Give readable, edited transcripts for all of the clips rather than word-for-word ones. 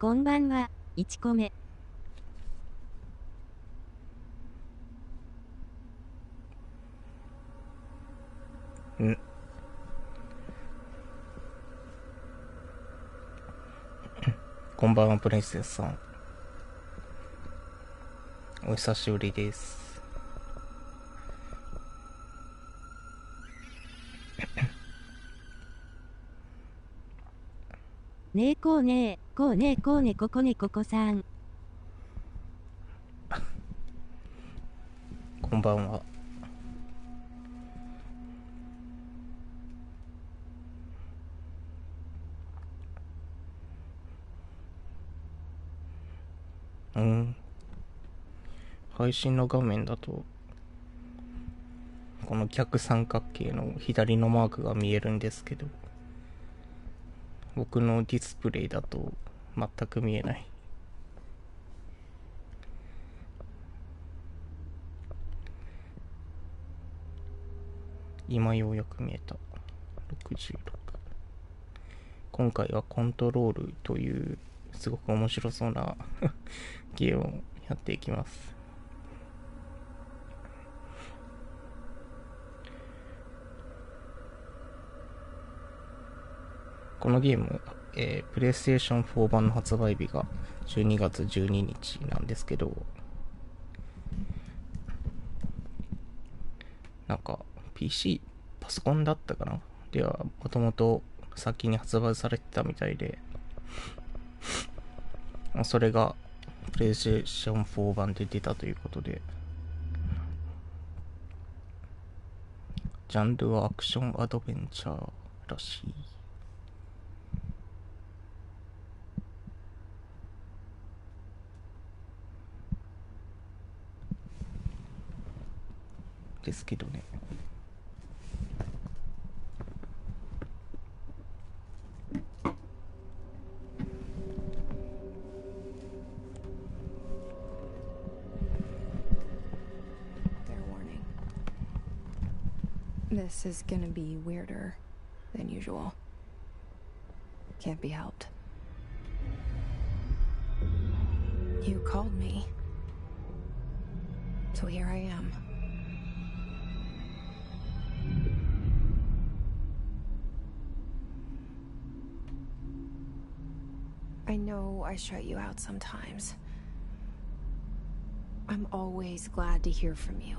こんばんは、1個目。こんばんは、プリンセスさん。お久しぶりです。ねえこうねえ、こうねえこうねここねここさん。こんばんは。配信の画面だと、この逆三角形の左のマークが見えるんですけど、僕のディスプレイだと全く見えない。今ようやく見えた。66。今回はコントロールというすごく面白そうなゲームをやっていきます。このゲーム、プレイステーション4版の発売日が12月12日なんですけど、なんか PC、パソコンだったかなでは、もともと先に発売されてたみたいで、それがプレイステーション4版で出たということで、ジャンルはアクションアドベンチャーらしい。ですけどね。This is gonna be weirder than usual. Can't be helped. You called me. So here I am. I know I shut you out sometimes. I'm always glad to hear from you.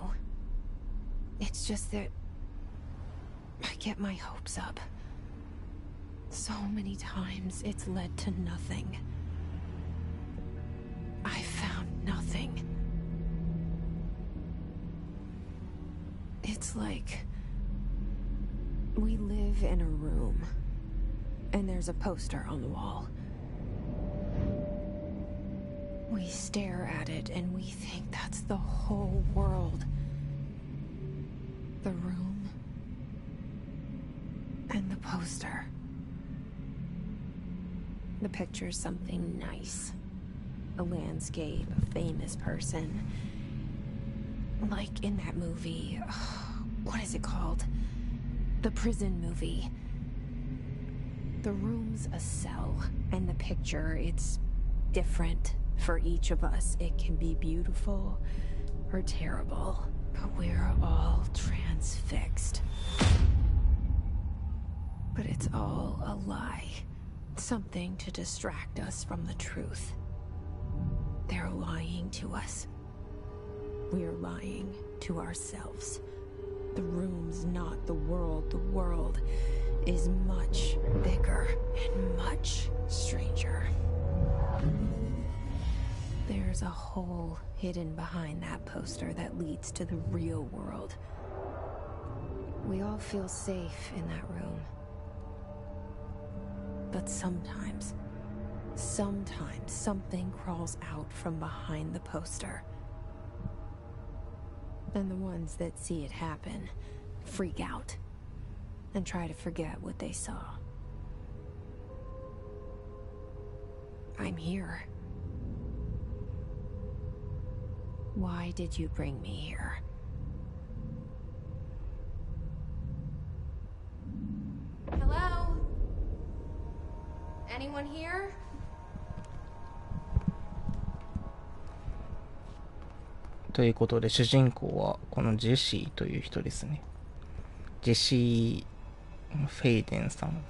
It's just that I get my hopes up. So many times it's led to nothing. I found nothing. It's like we live in a room, and there's a poster on the wall. We stare at it and we think that's the whole world. The room and the poster. The picture's something nice. A landscape, a famous person. Like in that movie, what is it called? The prison movie. The room's a cell, and the picture, it's different for each of us. It can be beautiful or terrible, but we're all transfixed. But it's all a lie. Something to distract us from the truth. They're lying to us. We're lying to ourselves. The room's not the world. The world is much bigger and much stranger. There's a hole hidden behind that poster that leads to the real world. We all feel safe in that room. But sometimes something crawls out from behind the poster. And the ones that see it happen freak out and try to forget what they saw. I'm here. Why did you bring me here? Hello? Anyone here? ということで、主人公はこのジェシーという人ですね。ジェシー・フェイデンさん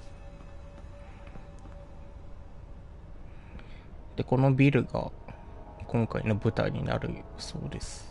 で、このビルが今回の舞台になるそうです。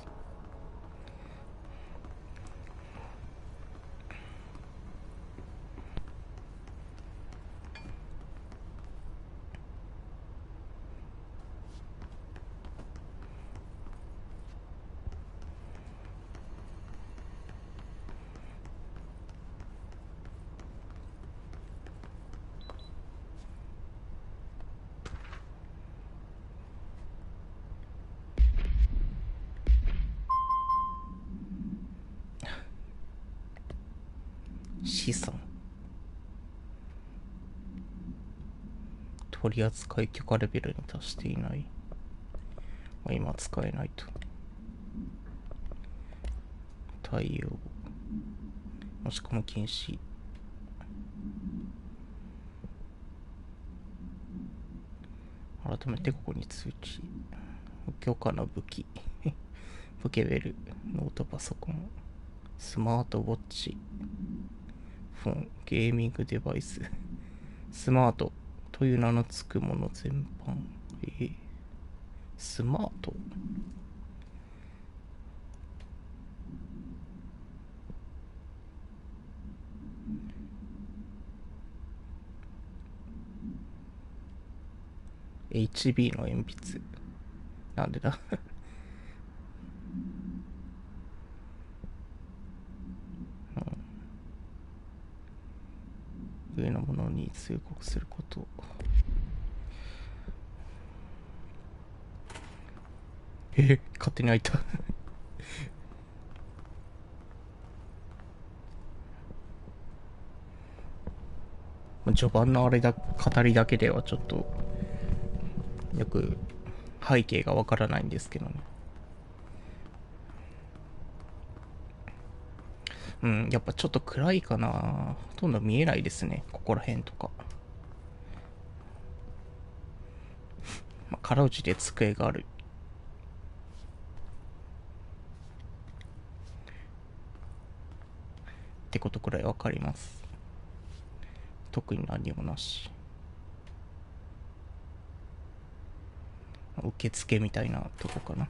資産取扱許可レベルに達していない。今使えないと。対応もし込む禁止。改めてここに通知。許可の武器ポケベル、ノートパソコン、スマートウォッチ、フォン、ゲーミングデバイス、スマートという名の付くもの全般。スマートHB の鉛筆。なんでだ上のものに通告すること。勝手に開いた序盤のあれだ、語りだけではちょっとよく背景がわからないんですけどね。やっぱちょっと暗いかな。ほとんど見えないですね、ここら辺とか。かろうじて机があるってことくらいわかります。特に何もなし。受付みたいなとこかな。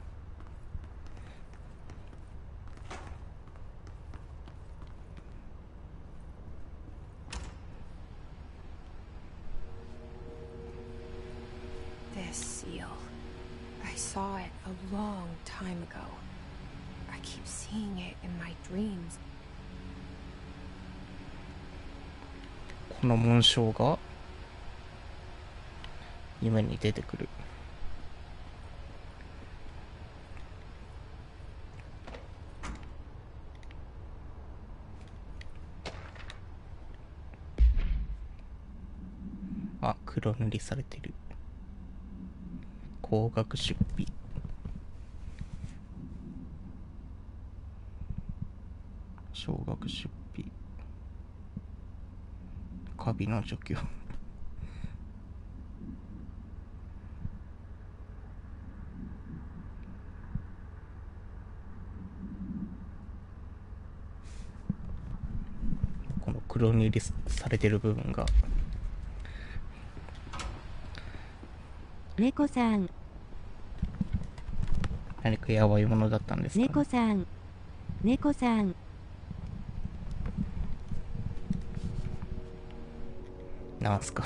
This seal. I saw it a long time ago. I keep seeing it in my dreams. この紋章が夢に出てくる。黒塗りされてる。高額出費。少額出費。カビの除去。この黒塗りされてる部分が猫さん。何かやばいものだったんですかね。猫さん。猫さん。なんすか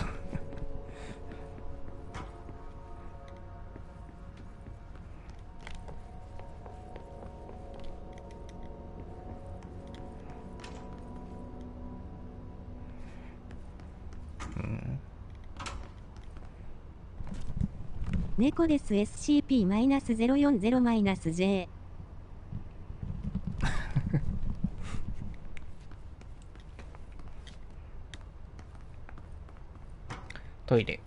猫です SCP-040-J。トイレ。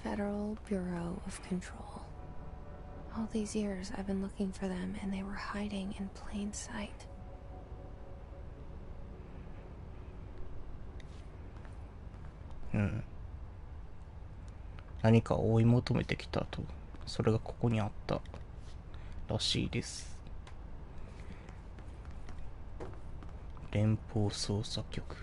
Federal Bureau of Control. All these years I've been looking for them and they were hiding in plain sight. 何かを追い求めてきたと、それがここにあったらしいです。連邦捜査局。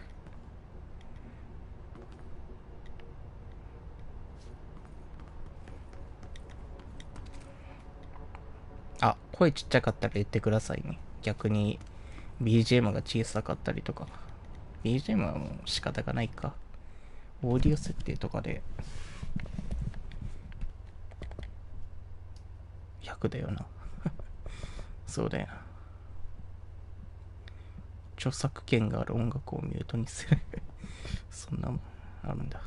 あ、声ちっちゃかったら言ってくださいね。逆に BGM が小さかったりとか。BGM はもう仕方がないか。オーディオ設定とかで100だよな。そうだよな。著作権がある音楽をミュートにする。そんなもんあるんだ。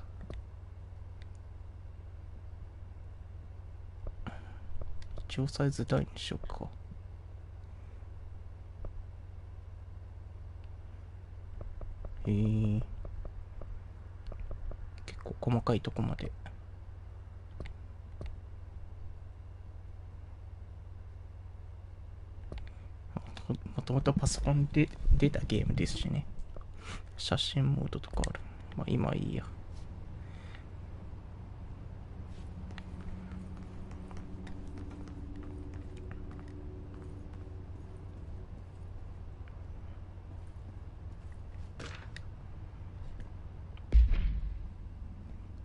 一応サイズ大にしようか。結構細かいとこまで。もともとパソコンで出たゲームですしね。写真モードとかある。まあ今いいや。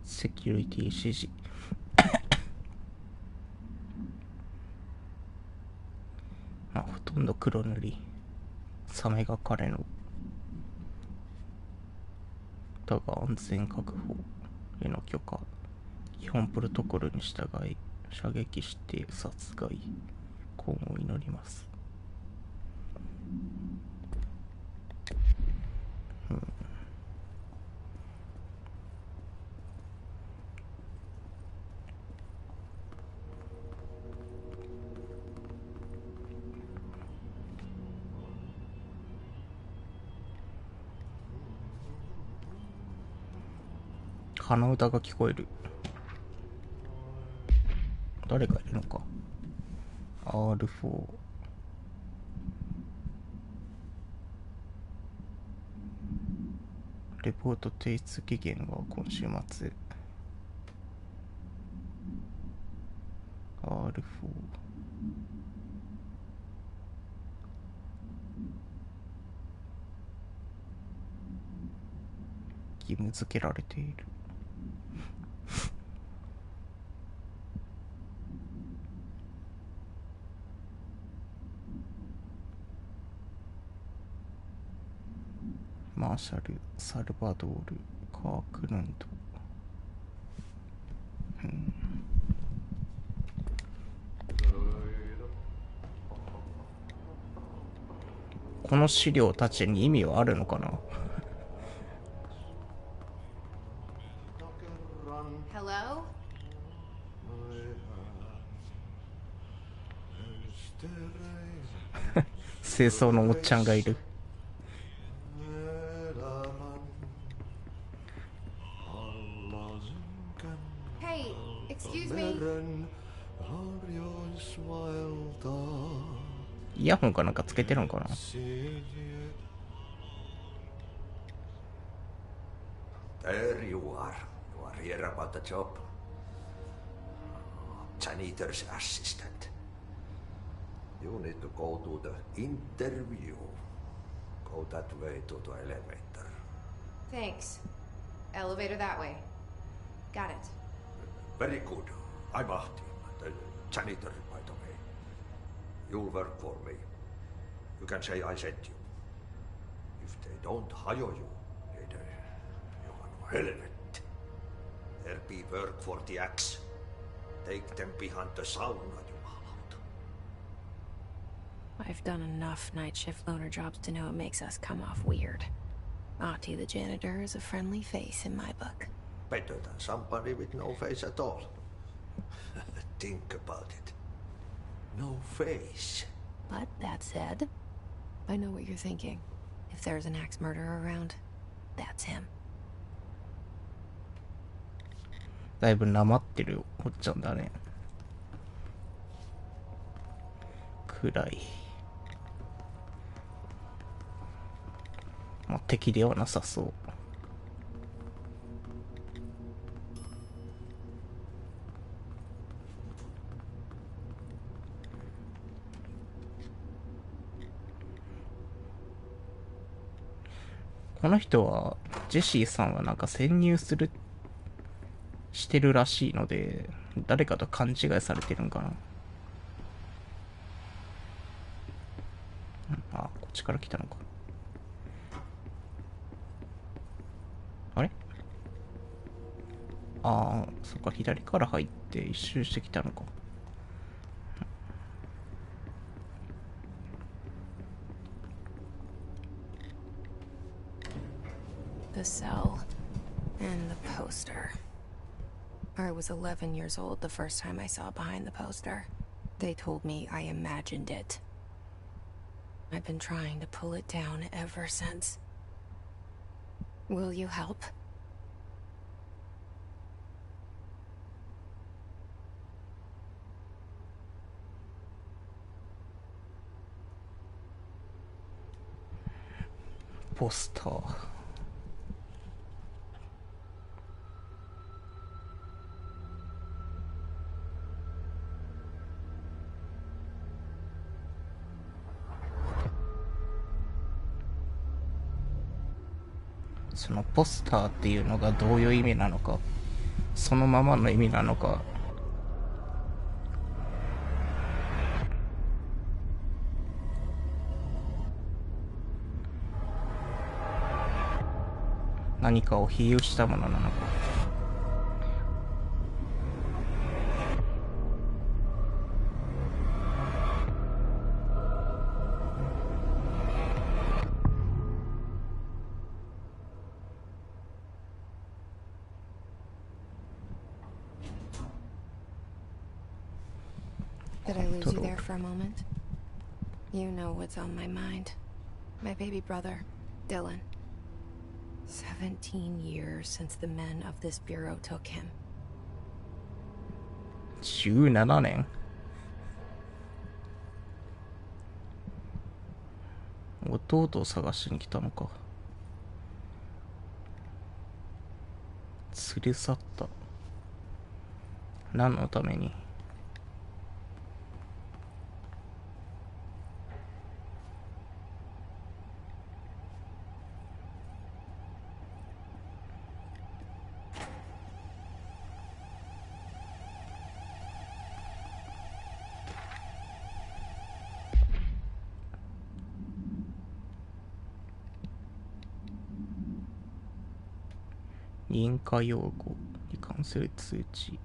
セキュリティ指示。まあほとんど黒塗り。サメが彼の。だが安全確保への許可。基本プロトコルに従い、射撃して殺害。幸運を祈ります。鼻歌が聞こえる。誰がいるのか。 R4。 レポート提出期限は今週末。 R4。 義務付けられている。マーシャル・サルバドール・カークルンド。この資料たちに意味はあるのかな。Hello? 清掃のおっちゃんがいる。Hey, excuse me? イヤホンかなんかつけてるのかな。There you are. You are here about the job. Janitor's assistant. You need to go to the interview. Go that way to the elevator. Thanks. Elevator that way. Got it. Very good. I'm Ahti, the janitor, by the way. You'll work for me. You can say I sent you. If they don't hire you, you can helmet. There be work for the axe. Take them behind the sauna, jumalauta. I've done enough night shift loner jobs to know it makes us come off weird. Ahti the janitor is a friendly face in my book. Better than somebody with no face at all. Think about it. No face. But that said, I know what you're thinking. If there's an axe murderer around, that's him. だいぶなまってるおっちゃんだね。暗い。まあ、敵ではなさそう。この人は、ジェシーさんはなんか潜入してるらしいので、誰かと勘違いされてるんかな。あ、こっちから来たのか。あれ？ああ、そっか、左から入って一周してきたのか。The cell and the poster. I was 11 years old the first time I saw behind the poster. They told me I imagined it. I've been trying to pull it down ever since. Will you help? Poster。そのポスターっていうのがどういう意味なのか、そのままの意味なのか、何かを比喩したものなのか。Did I lose you there for a moment? You know what's on my mind. My baby brother, Dylan. 17 years since the men of this bureau took him. 17年。弟を探しに来たのか。連れ去った。何のために？認可用語に関する通知。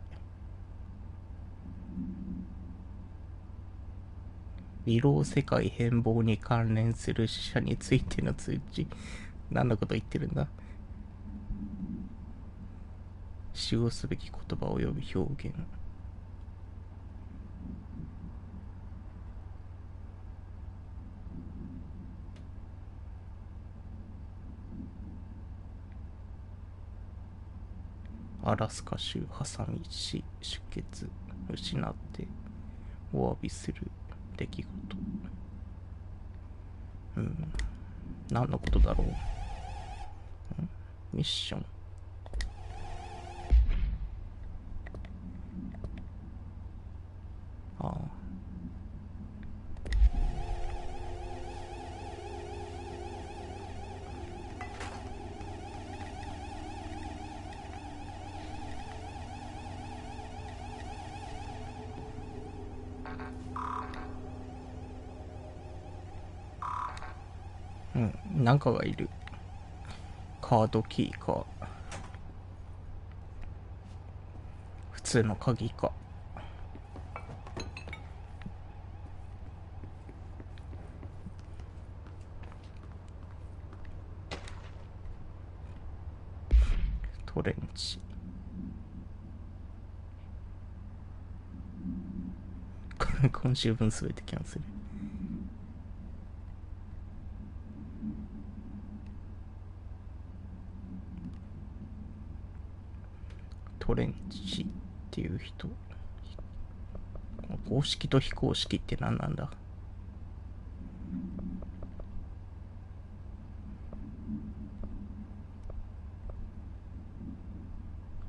微漏世界変貌に関連する死者についての通知。何のこと言ってるんだ？使用すべき言葉及び表現。アラスカ州ハサミ市出血失ってお詫びする出来事。何のことだろう。ミッション。ああ。なんかがいる。カードキーか。普通の鍵か。トレンチ。今週分すべてキャンセル。トレンチっていう人。公式と非公式って何なんだ。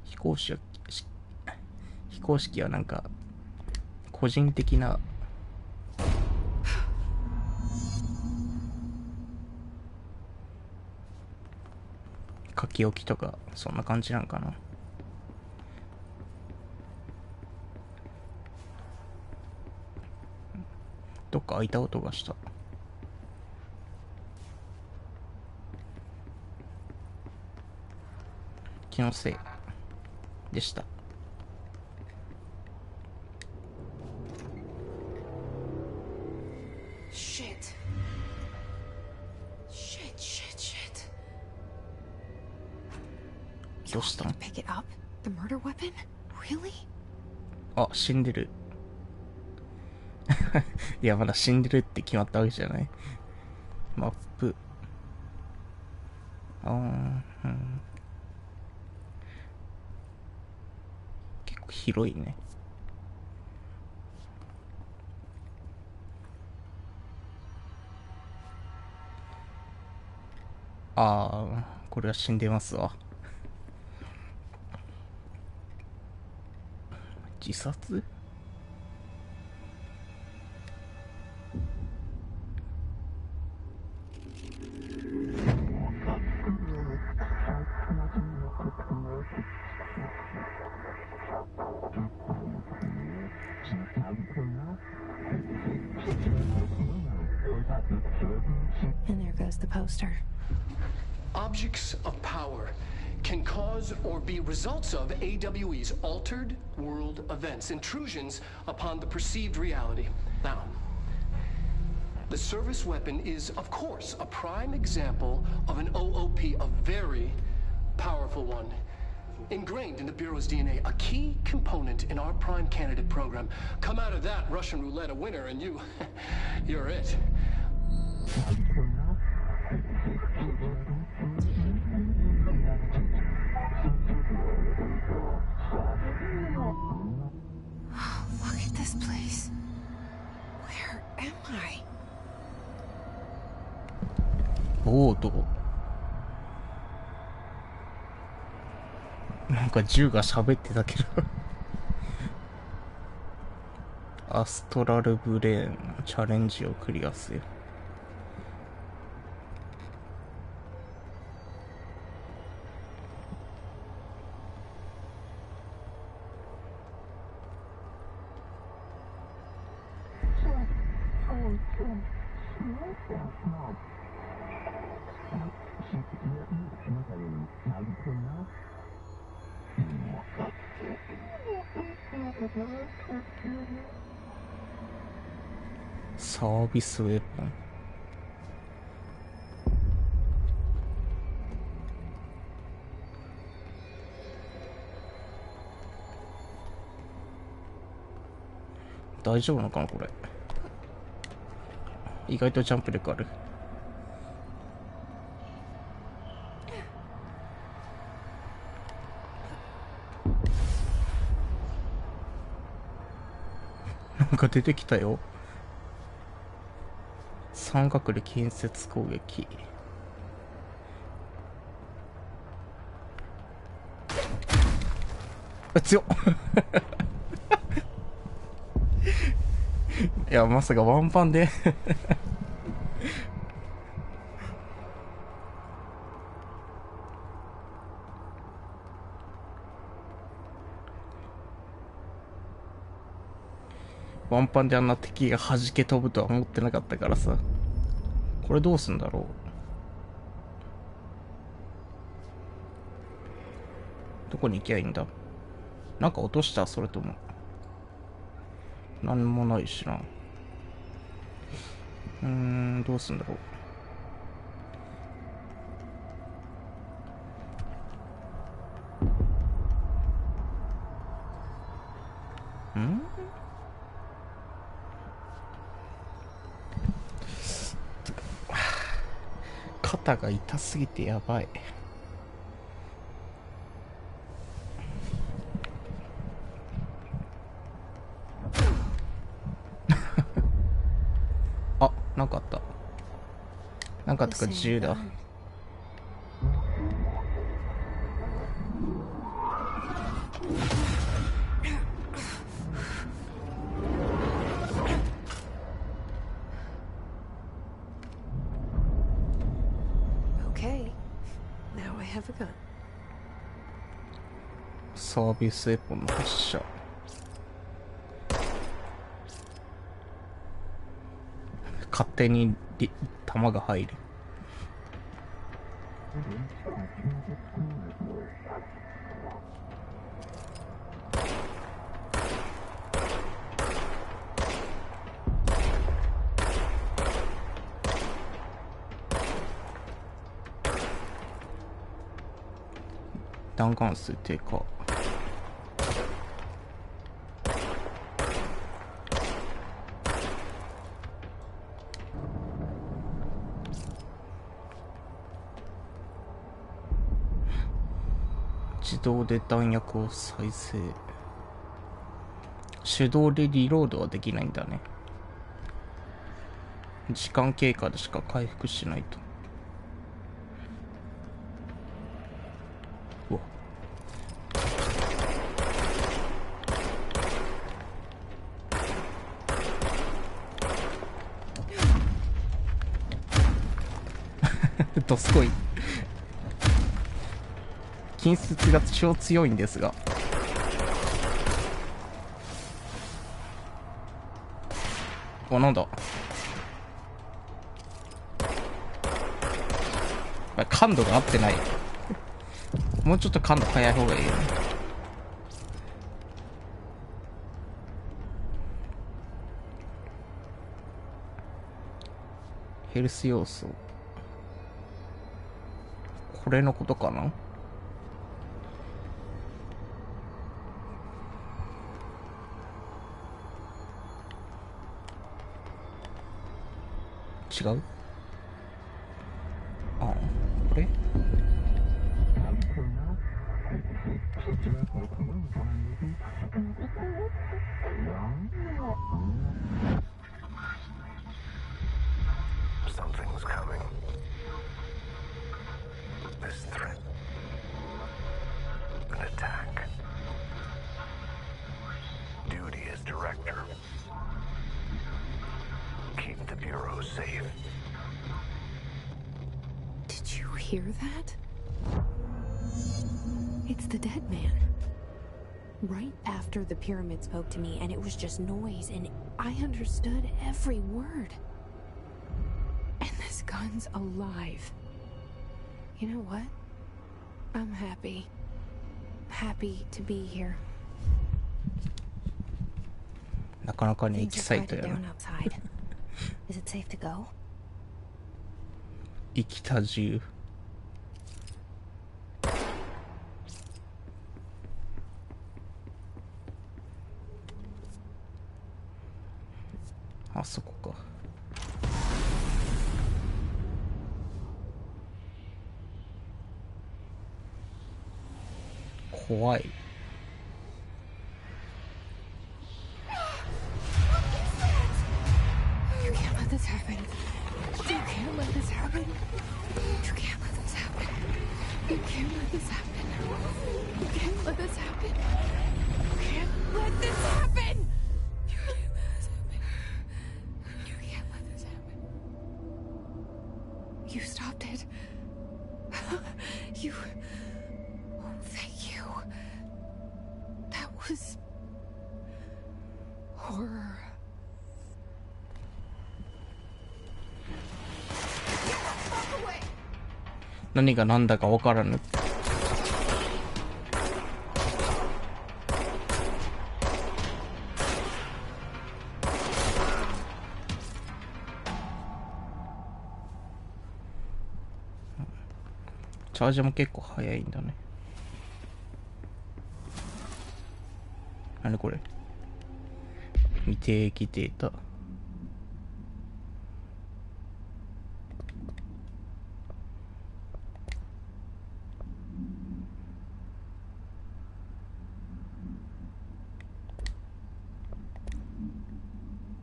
非公式はなんか個人的な書き置きとかそんな感じなんかな。どっか開いた音がした。気のせいでした。Shit. Shit. どうしたの？ Pick it up? The murder weapon? Really? あ、死んでる。いや、まだ死んでるって決まったわけじゃない。マップ。結構広いね。これは死んでますわ。自殺？And there goes the poster. Objects of power can cause or be results of AWE's altered world events, intrusions upon the perceived reality. Now, the service weapon is, of course, a prime example of an OOP, a very powerful one. Ingrained in the Bureau's DNA, a key component in our prime candidate program. Come out of that Russian roulette a winner and you're it. Look at this place. Where am I? ボード。なんか銃が喋ってたけど。アストラルブレーンのチャレンジをクリアせよ。サービスウェポン。大丈夫なのかなこれ。意外とジャンプ力ある。なんか出てきたよ。三角で近接攻撃。強っ。いや、まさかワンパンで。ワンパンであんな敵が弾け飛ぶとは思ってなかったからさ。これどうすんだろう。どこに行きゃいいんだ。なんか落とした？それともなんもないしな。どうすんだろう。肩が痛すぎてやばい。なんかとか銃だ。Okay, now I have a gun. サービスエポンの発射。勝手に弾が入る。弾丸数低下。自動で弾薬を再生。手動でリロードはできないんだね。時間経過でしか回復しないと。うわ。どすこい。近接が超強いんですが。あ、なんだ。感度が合ってない。もうちょっと感度早い方がいいよね。ヘルス要素。これのことかな？違う？あ、これ？Something's coming. This threat. An attack. Duty as director. Keep the Bureau safe. Did you hear that? It's the dead man. Right after the pyramid spoke to me, and it was just noise, and I understood every word. And this gun's alive. You know what? I'm happy. Happy to be here. なかなかにエ Things キ are サイト quieted や down な。 outside. Is it safe to go? 生きた銃。あそこか。怖い。You can't let this happen. You can't let this happen. You can't let this happen. You can't let this happen. You can't let this happen. You can't let this happen. You can't let this happen. You can't let this happen. You stopped it. You... Oh, thank you. That was... horror. Away. 何が何だか分からぬ。チャージも結構早いんだね。何これ？未定期データ。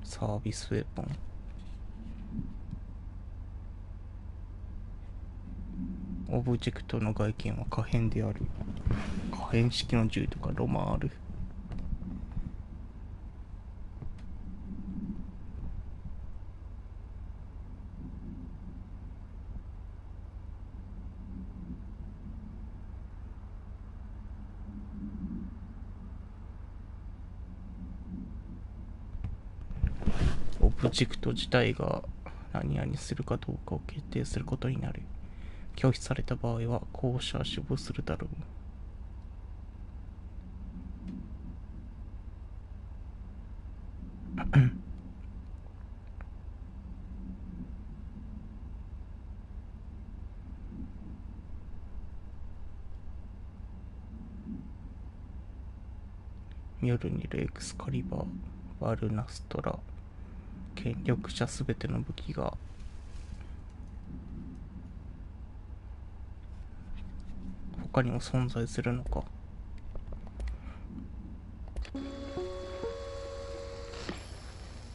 サービスウェポン。オブジェクトの外見は可変である。可変式の銃とかロマンある。オブジェクト自体が何々するかどうかを決定することになる。拒否された場合は後者は死亡するだろう。ミョルニル、エクスカリバー、バルナストラ、権力者すべての武器が他にも存在するのか。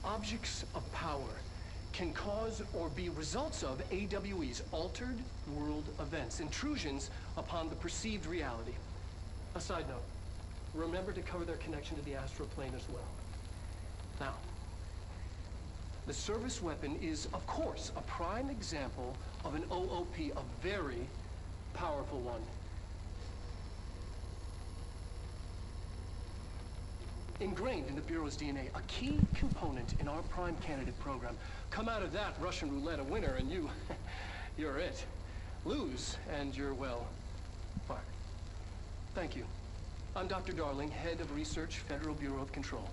Objects of power can cause or be results of AWE's altered world events, intrusions upon the perceived reality. A side note, remember to cover their connection to the astral plane as well. Now, the service weapon is, of course, a prime example of an OOP, a very powerful one. Ingrained in the Bureau's DNA, a key component in our prime candidate program. Come out of that Russian roulette a winner and you're it. Lose and you're, well, fired. Thank you. I'm Dr. Darling, Head of Research, Federal Bureau of Control.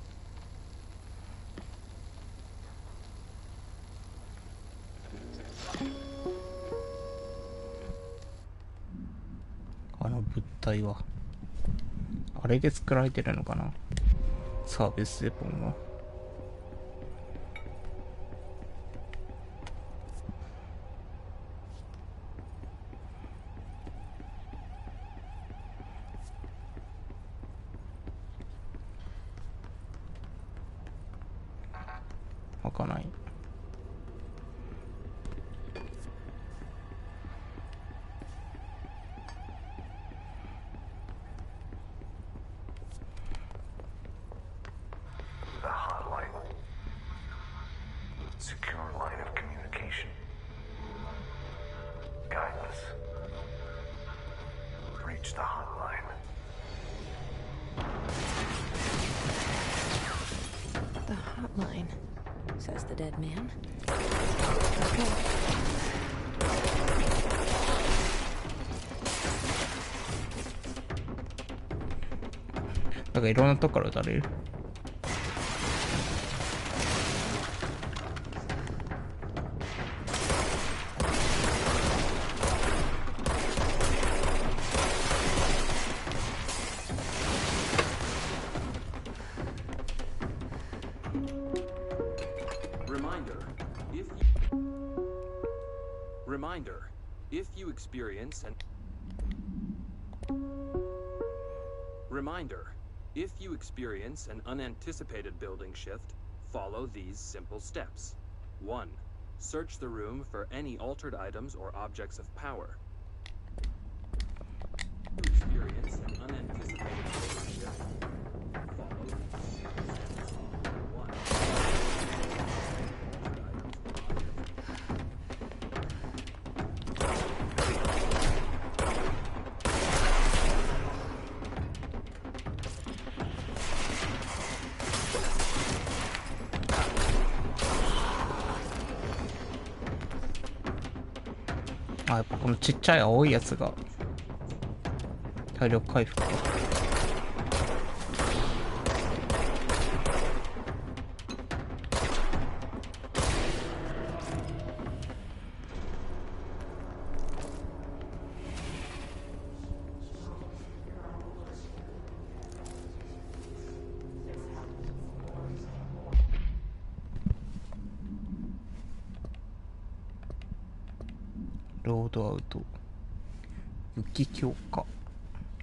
あの物体はあれで作られてるのかな。サービスウェポンは。開かない。Says the dead man. なんかいろんなとこから撃たれる。Reminder, if you experience an unanticipated building shift, follow these simple steps. 1. Search the room for any altered items or objects of power. If you experience an unanticipated building shift, follow these simple steps. 1. あ、やっぱこのちっちゃい青いやつが体力回復か。ロードアウト、武器強化、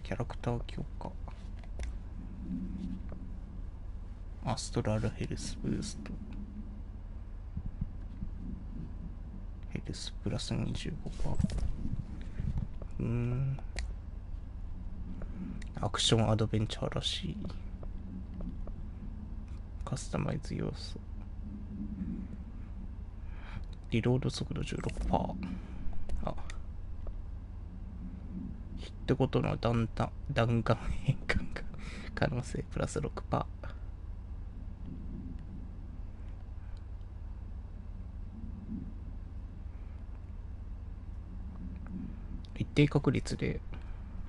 キャラクター強化、アストラルヘルスブースト、ヘルスプラス 25%。アクションアドベンチャーらしい。カスタマイズ要素。リロード速度 16%。あ。ヒットごとの弾丸変換が可能性プラス 6%。一定確率で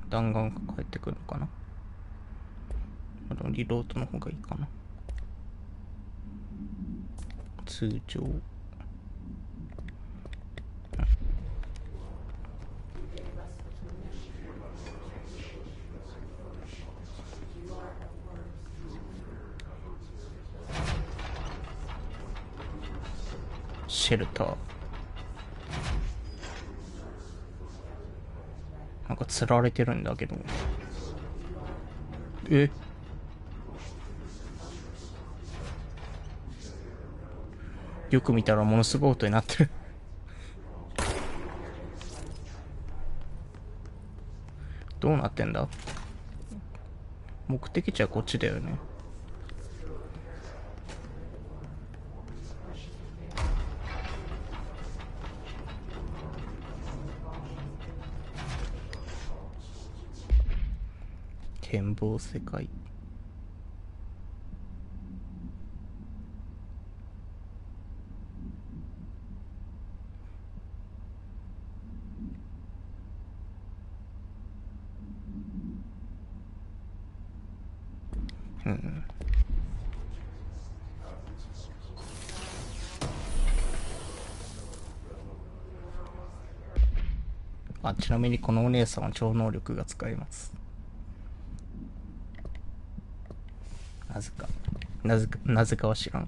弾丸が返ってくるのかな。リロードの方がいいかな。通常。シェルター。なんか釣られてるんだけど。よく見たらものすごい音になってる。どうなってんだ？目的地はこっちだよね。展望世界。あ、ちなみにこのお姉さんは超能力が使えます。なぜかは知らん。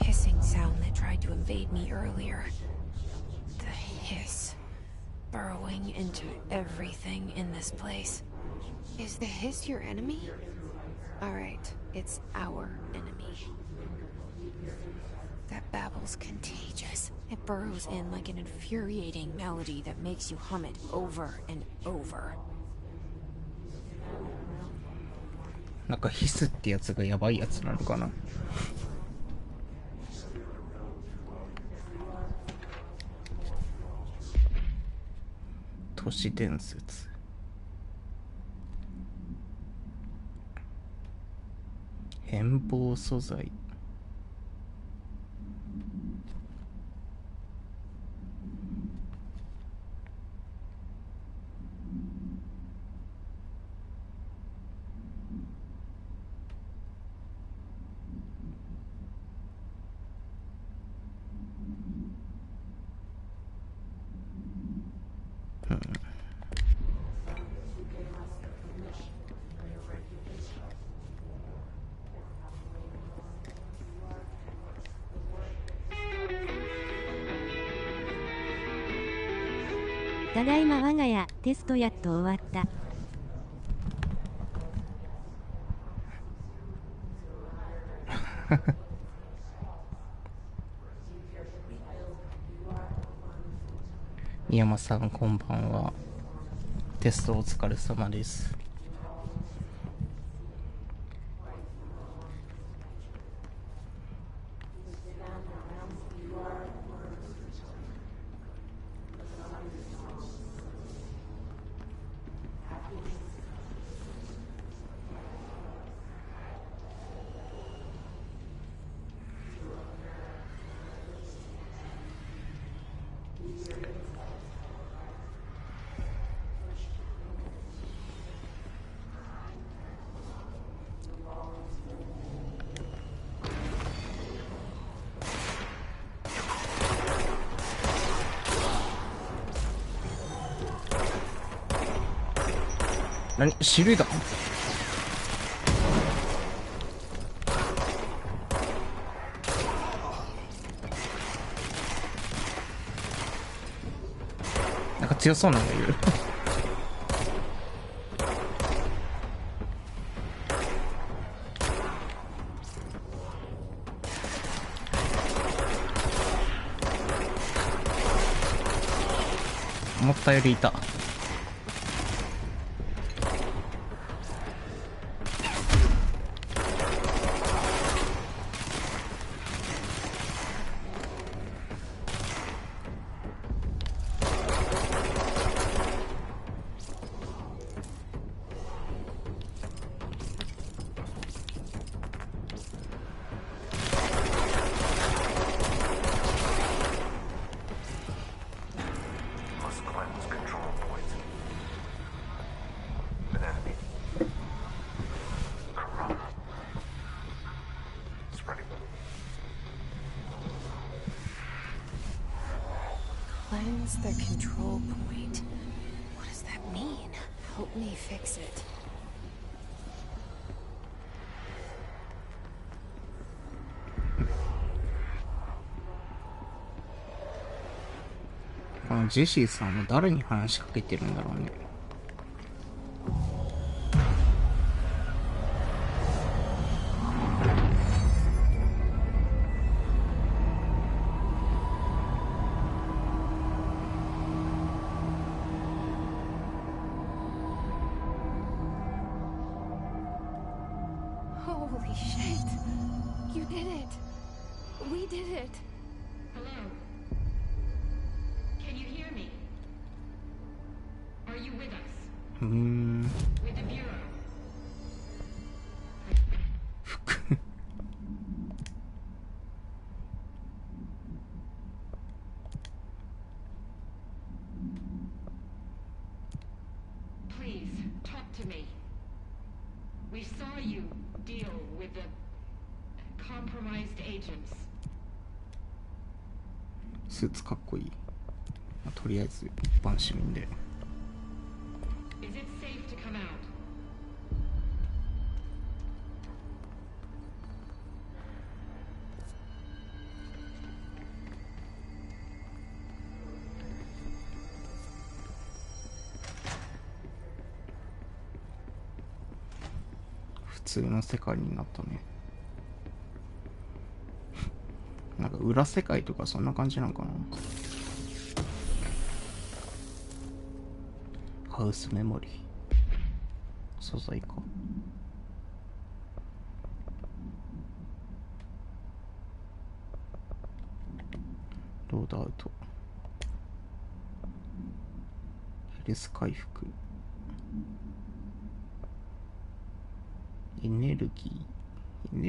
Hissing sound that tried to invade me earlier. The hiss burrowing into everything in this place. Is the hiss your enemy? Alright, it's our enemy. That babble's contagious. It burrows in like an infuriating melody that makes you hum it over and over. なんかヒスってやつがやばいやつなのかな。都市伝説。変貌素材。ただいま我が家テストやっと終わった。三山さんこんばんは。テストお疲れ様です。何？手榴弾？強そうなのがいる。思ったよりいた。Cleanse the control point. What does that mean? Help me fix it. このジェシーさんは誰に話しかけてるんだろうね。Holy shit! You did it! We did it! Hello? Can you hear me? Are you with us? With the Bureau? Please, talk to me. We saw you deal with the compromised agents. スーツかっこいい。まあとりあえず一般市民で。Is it safe to come out? 普通の世界になったね。なんか裏世界とかそんな感じなのかな。ハウスメモリー素材か。ロードアウトヘルス回復エネルギー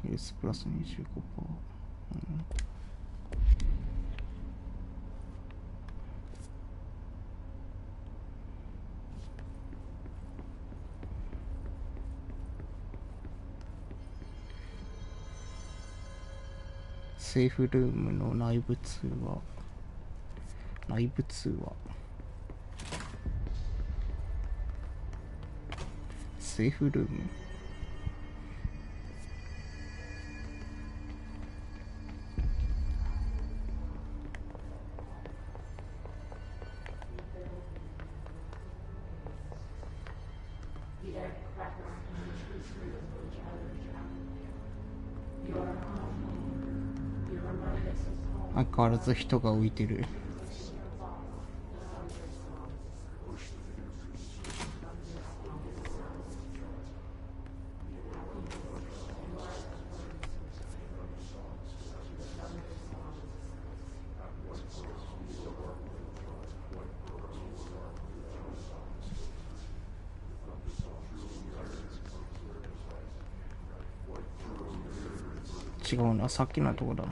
ヘルスプラス 25%、セーフルームの内部通話セーフルーム相変わらず人が浮いてる。違うな、さっきのとこだな。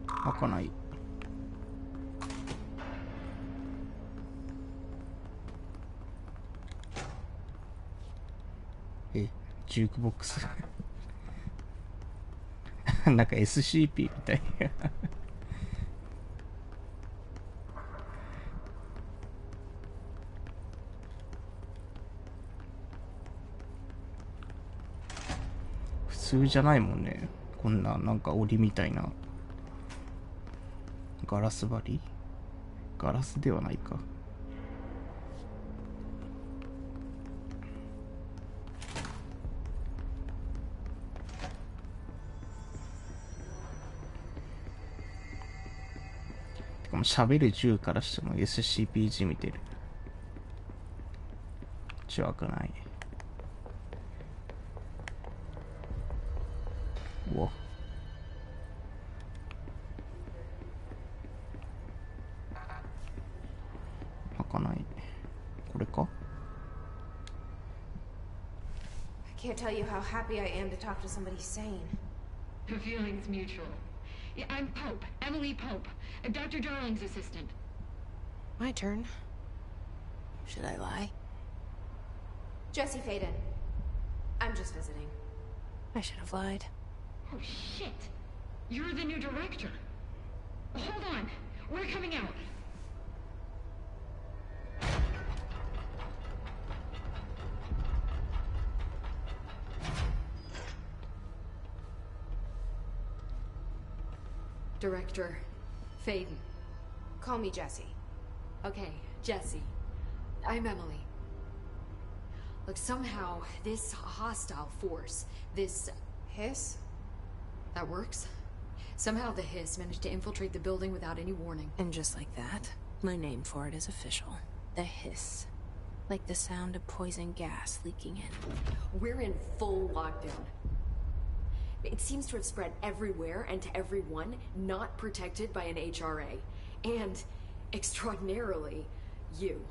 開かない。ジュークボックスなんか SCP みたい普通じゃないもんね、こんななんか檻みたいな。ガラス張り、ガラスではないか。てかもう喋る銃からしても SCPG 見てる。強くない。うわ、開かない。これか。 I can't tell you how happy I am to talk to somebody sane. The feeling's mutual. Yeah, I'm Pope, Emily Pope, Dr. Darling's assistant. My turn. Should I lie? Jesse Faden. I'm just visiting. I should have lied. Oh, shit. You're the new director. Hold on. We're coming out. Director Faden. Call me Jesse. Okay, Jesse. I'm Emily. Look, somehow this hostile force, this Hiss? that works. Somehow the hiss managed to infiltrate the building without any warning. And just like that, my name for it is official. The hiss. Like the sound of poison gas leaking in. We're in full lockdown. It seems to have spread everywhere and to everyone not protected by an HRA. And, extraordinarily, you.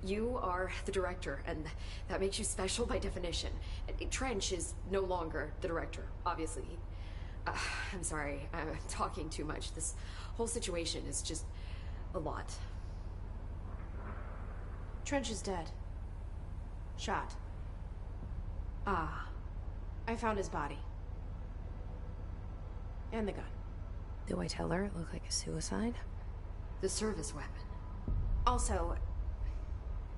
You are the director, and that makes you special by definition. Trench is no longer the director, obviously. I'm sorry, I'm talking too much. This whole situation is just a lot. Trench is dead. Shot. Ah. I found his body. And the gun. Do I tell her it looked like a suicide? The service weapon. Also,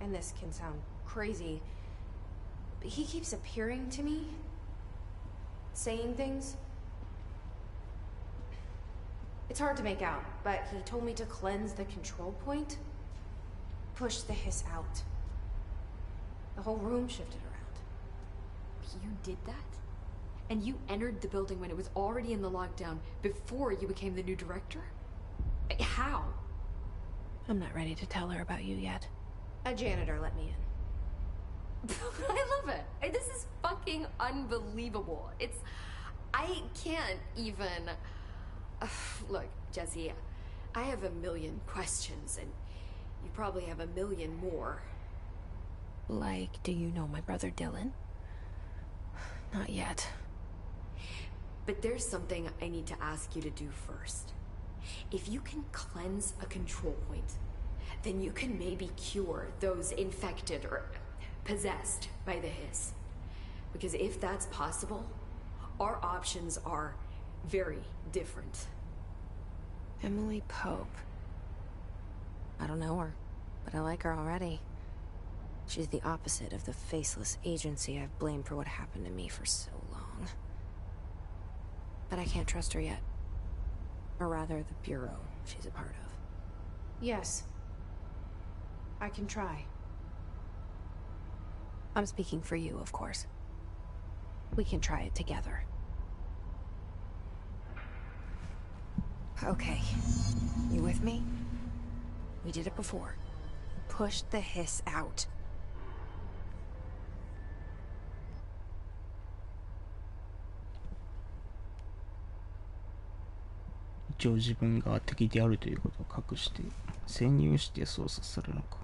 and this can sound crazy, but he keeps appearing to me, saying things. It's hard to make out, but he told me to cleanse the control point, push the hiss out. The whole room shifted around. You did that? And you entered the building when it was already in the lockdown before you became the new director? How? I'm not ready to tell her about you yet. A janitor let me in. I love it. This is fucking unbelievable. I can't even... Look, Jesse, I have a million questions, and you probably have a million more. Like, do you know my brother Dylan? Not yet. But there's something I need to ask you to do first. If you can cleanse a control point, then you can maybe cure those infected or possessed by the hiss. Because if that's possible, our options are very different. Emily Pope. I don't know her, but I like her already. She's the opposite of the faceless agency I've blamed for what happened to me for so long. But I can't trust her yet. Or rather, the bureau she's a part of. Yes. I can try. I'm speaking for you, of course. We can try it together. Okay. You with me? We did it before. Push the hiss out. 一応自分が敵であるということを隠して潜入して操作するのか。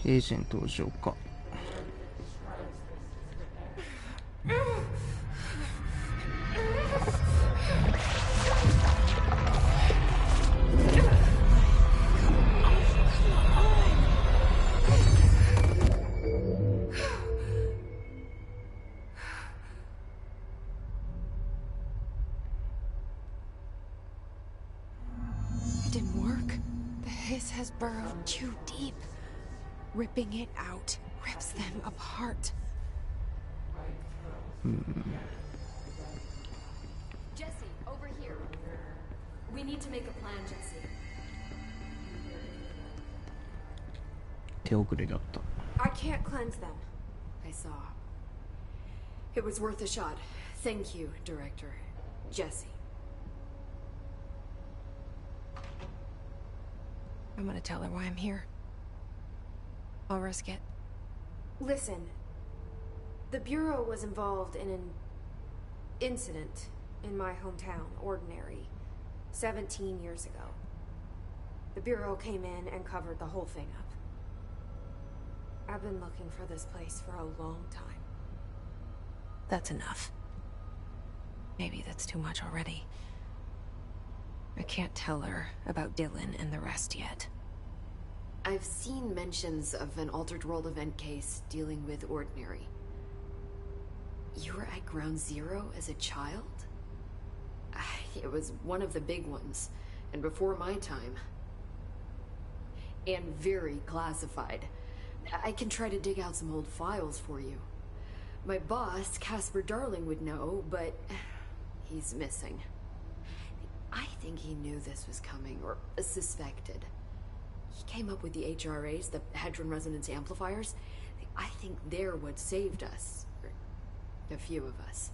エージェント登場か。Has burrowed too deep. Ripping it out rips them apart. Jesse, over here. We need to make a plan, Jesse. 手遅れだった。I can't cleanse them. I saw. It was worth a shot. Thank you, Director. Jesse. I'm gonna tell her why I'm here. I'll risk it. Listen. The Bureau was involved in an incident in my hometown, Ordinary, 17 years ago. The Bureau came in and covered the whole thing up. I've been looking for this place for a long time. That's enough. Maybe that's too much already. I can't tell her about Dylan and the rest yet. I've seen mentions of an Altered World event case dealing with Ordinary. You were at Ground Zero as a child? It was one of the big ones, and before my time. And very classified. I can try to dig out some old files for you. My boss, Casper Darling, would know, but he's missing. I think he knew this was coming, or suspected. He came up with the HRAs, the Hadron Resonance Amplifiers. I think they're what saved us. Or a few of us.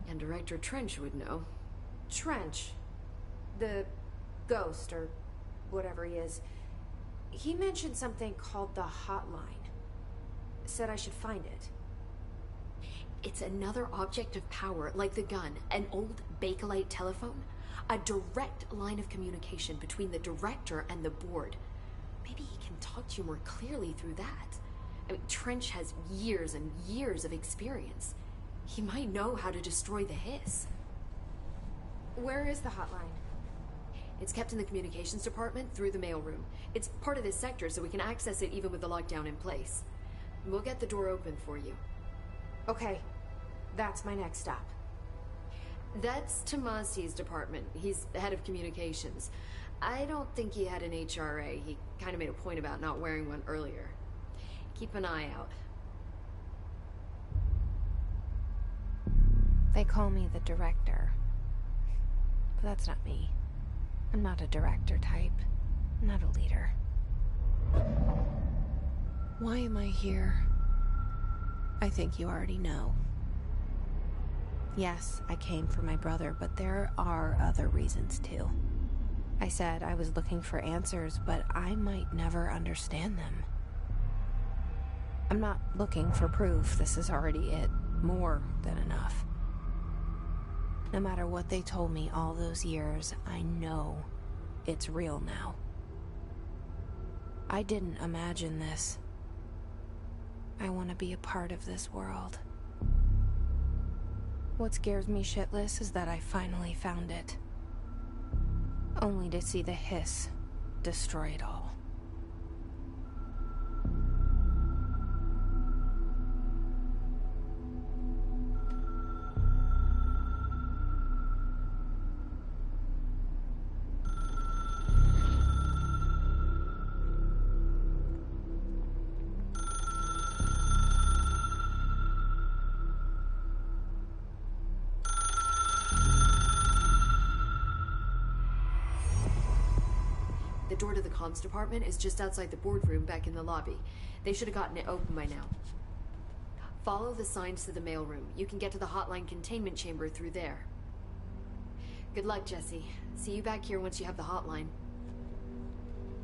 And Director Trench would know. Trench? The ghost, or whatever he is. He mentioned something called the Hotline. Said I should find it. It's another object of power, like the gun, an old Bakelite telephone. A direct line of communication between the director and the board. Maybe he can talk to you more clearly through that. I mean, Trench has years and years of experience. He might know how to destroy the hiss. Where is the hotline? It's kept in the communications department through the mailroom. It's part of this sector, so we can access it even with the lockdown in place. We'll get the door open for you. Okay, that's my next stop. That's Tomasi's department. He's the head of communications. I don't think he had an HRA. He kind of made a point about not wearing one earlier. Keep an eye out. They call me the director. But that's not me. I'm not a director type. I'm not a leader. Why am I here? I think you already know. Yes, I came for my brother, but there are other reasons too. I said I was looking for answers, but I might never understand them. I'm not looking for proof. This is already it. More than enough. No matter what they told me all those years, I know it's real now. I didn't imagine this. I want to be a part of this world. What scares me shitless is that I finally found it. Only to see the hiss destroy it all. The door to the comms department is just outside the boardroom back in the lobby. They should have gotten it open by now. Follow the signs to the mailroom. You can get to the hotline containment chamber through there. Good luck, Jesse. See you back here once you have the hotline.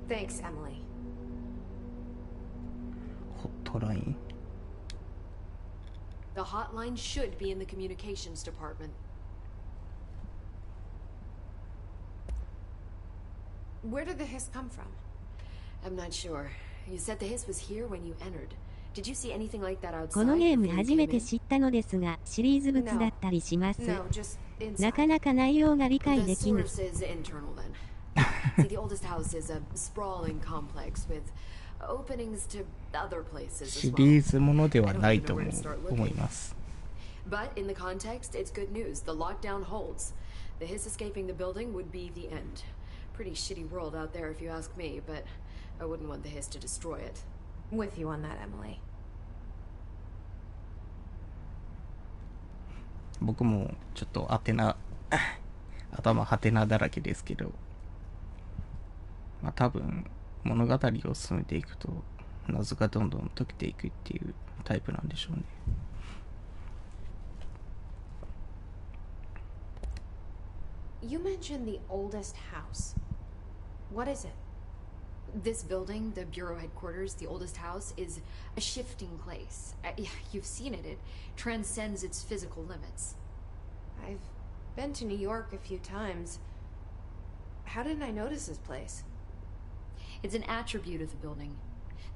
Thanks, Emily. Hotline. The hotline should be in the communications department. Where did the hiss come from? I'm not sure. You said the hiss was here when you entered. Did you see anything like that outside? このゲーム初めて知ったのですが、シリーズ物だったりします。No, just なか inside. なか内容が理解 The できぬ。 source is internal then. See, the oldest house is a sprawling complex with openings to other places as シ well. リーズものでは I don't ない even と know も where to start 思い looking. ます。 But in the context, it's good news. The lockdown holds. The hiss escaping the building would be the end. Pretty shitty world out there if you ask me, but I wouldn't want the hiss to destroy it. With you on that, Emily. 僕もちょっと頭はてなだらけですけど、まあ多分物語を進めていくと謎がどんどん解けていくっていうタイプなんでしょうね。You mentioned the oldest house. What is it? This building, the Bureau headquarters, the oldest house, is a shifting place. You've seen it. It transcends its physical limits. I've been to New York a few times. How didn't I notice this place? It's an attribute of the building.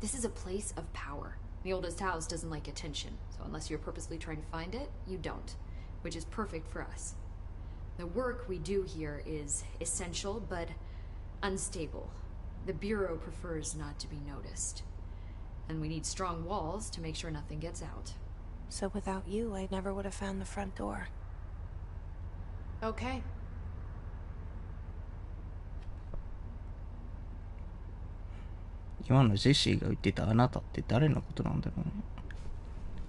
This is a place of power. The oldest house doesn't like attention, so unless you're purposely trying to find it, you don't, which is perfect for us. The work we do here is essential, but unstable. The Bureau prefers not to be noticed. And we need strong walls to make sure nothing gets out. So without you, I never would have found the front door. Okay. 今のジェシーが言ってたあなたって誰のことなんだろうね。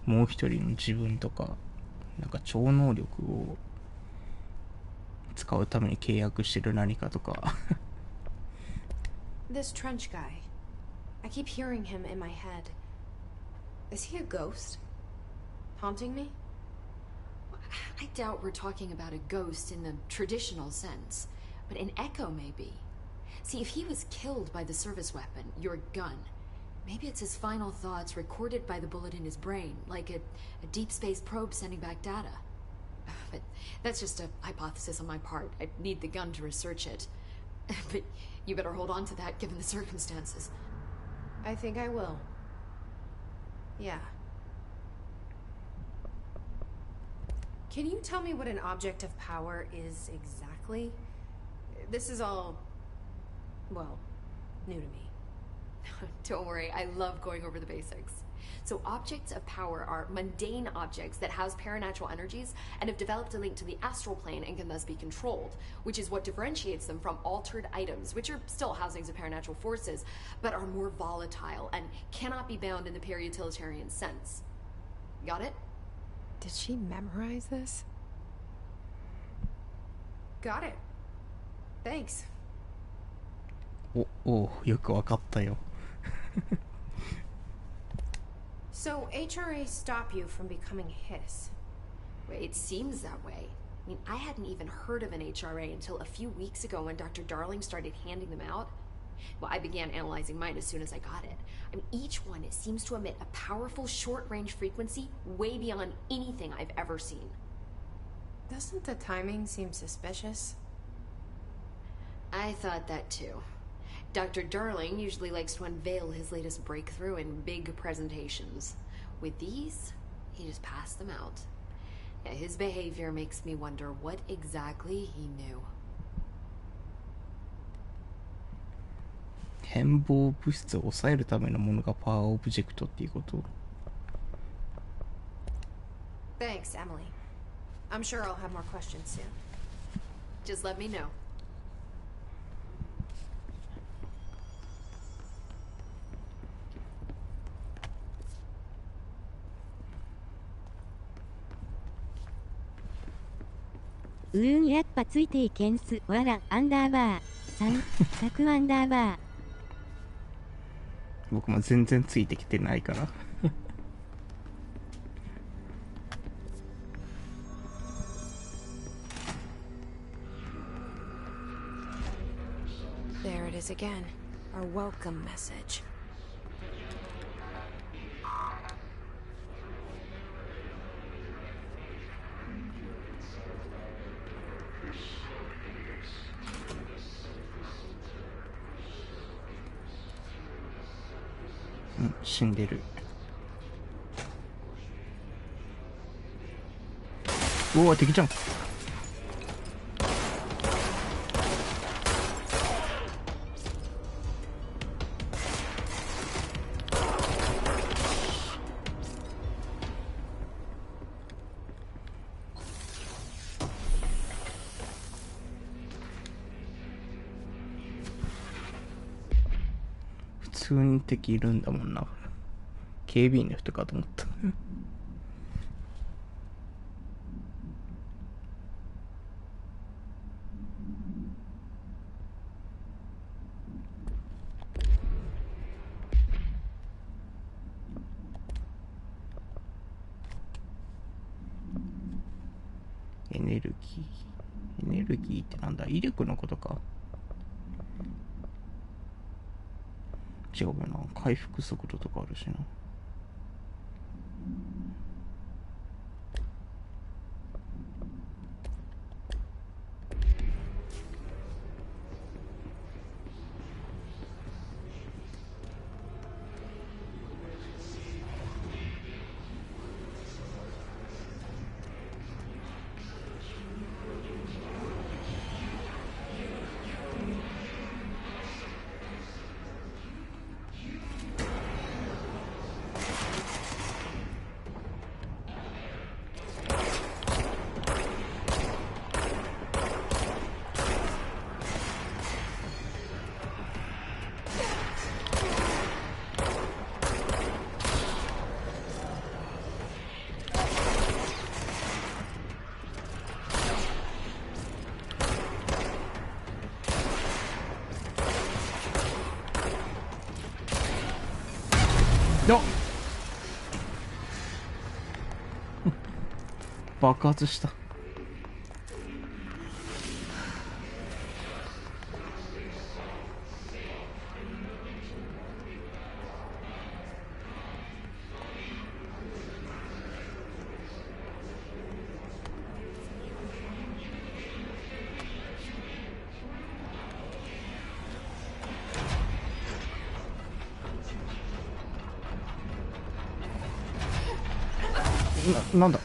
もう一人の自分とか、なんか超能力を使うために契約してる何かとか。This trench guy. I keep hearing him in my head. Is he a ghost? Haunting me? I doubt we're talking about a ghost in the traditional sense, but an echo maybe. See, if he was killed by the service weapon, your gun, maybe it's his final thoughts recorded by the bullet in his brain, like a deep space probe sending back data. But that's just a hypothesis on my part. I'd need the gun to research it. But you better hold on to that given the circumstances. I think I will. Yeah. Can you tell me what an object of power is exactly? This is all, well, new to me. Don't worry, I love going over the basics. So objects of power are mundane objects that house paranatural energies and have developed a link to the astral plane and can thus be controlled, which is what differentiates them from altered items, which are still housings of paranatural forces, but are more volatile and cannot be bound in the peri-utilitarian sense. Got it? Did she memorize this? Got it. Thanks. お、よくわかったよ。So HRA stop you from becoming Hiss? It seems that way. I mean, I hadn't even heard of an HRA until a few weeks ago when Dr. Darling started handing them out. Well, I began analyzing mine as soon as I got it. I mean, each one, it seems to emit a powerful short-range frequency way beyond anything I've ever seen. Doesn't the timing seem suspicious? I thought that too. Dr. Darling usually likes to unveil his latest breakthrough in big presentations. With these, he just passed them out. Yeah, his behavior makes me wonder what exactly he knew. 変貌物質を抑えるためのものがパワーオブジェクトっていうこと。Thanks, Emily. I'm sure I'll have more questions soon. Just let me know.「やっぱついていけんすわらアンダーバー3作アンダーバー」僕も全然ついてきてないから。There it is again. Our welcome message. 死んでる。おお、敵じゃん。普通に敵いるんだもんな。警備員の人かと思った。エネルギーってなんだ？威力のことか。違うよな。回復速度とかあるしな。よっ爆発した。なんだ。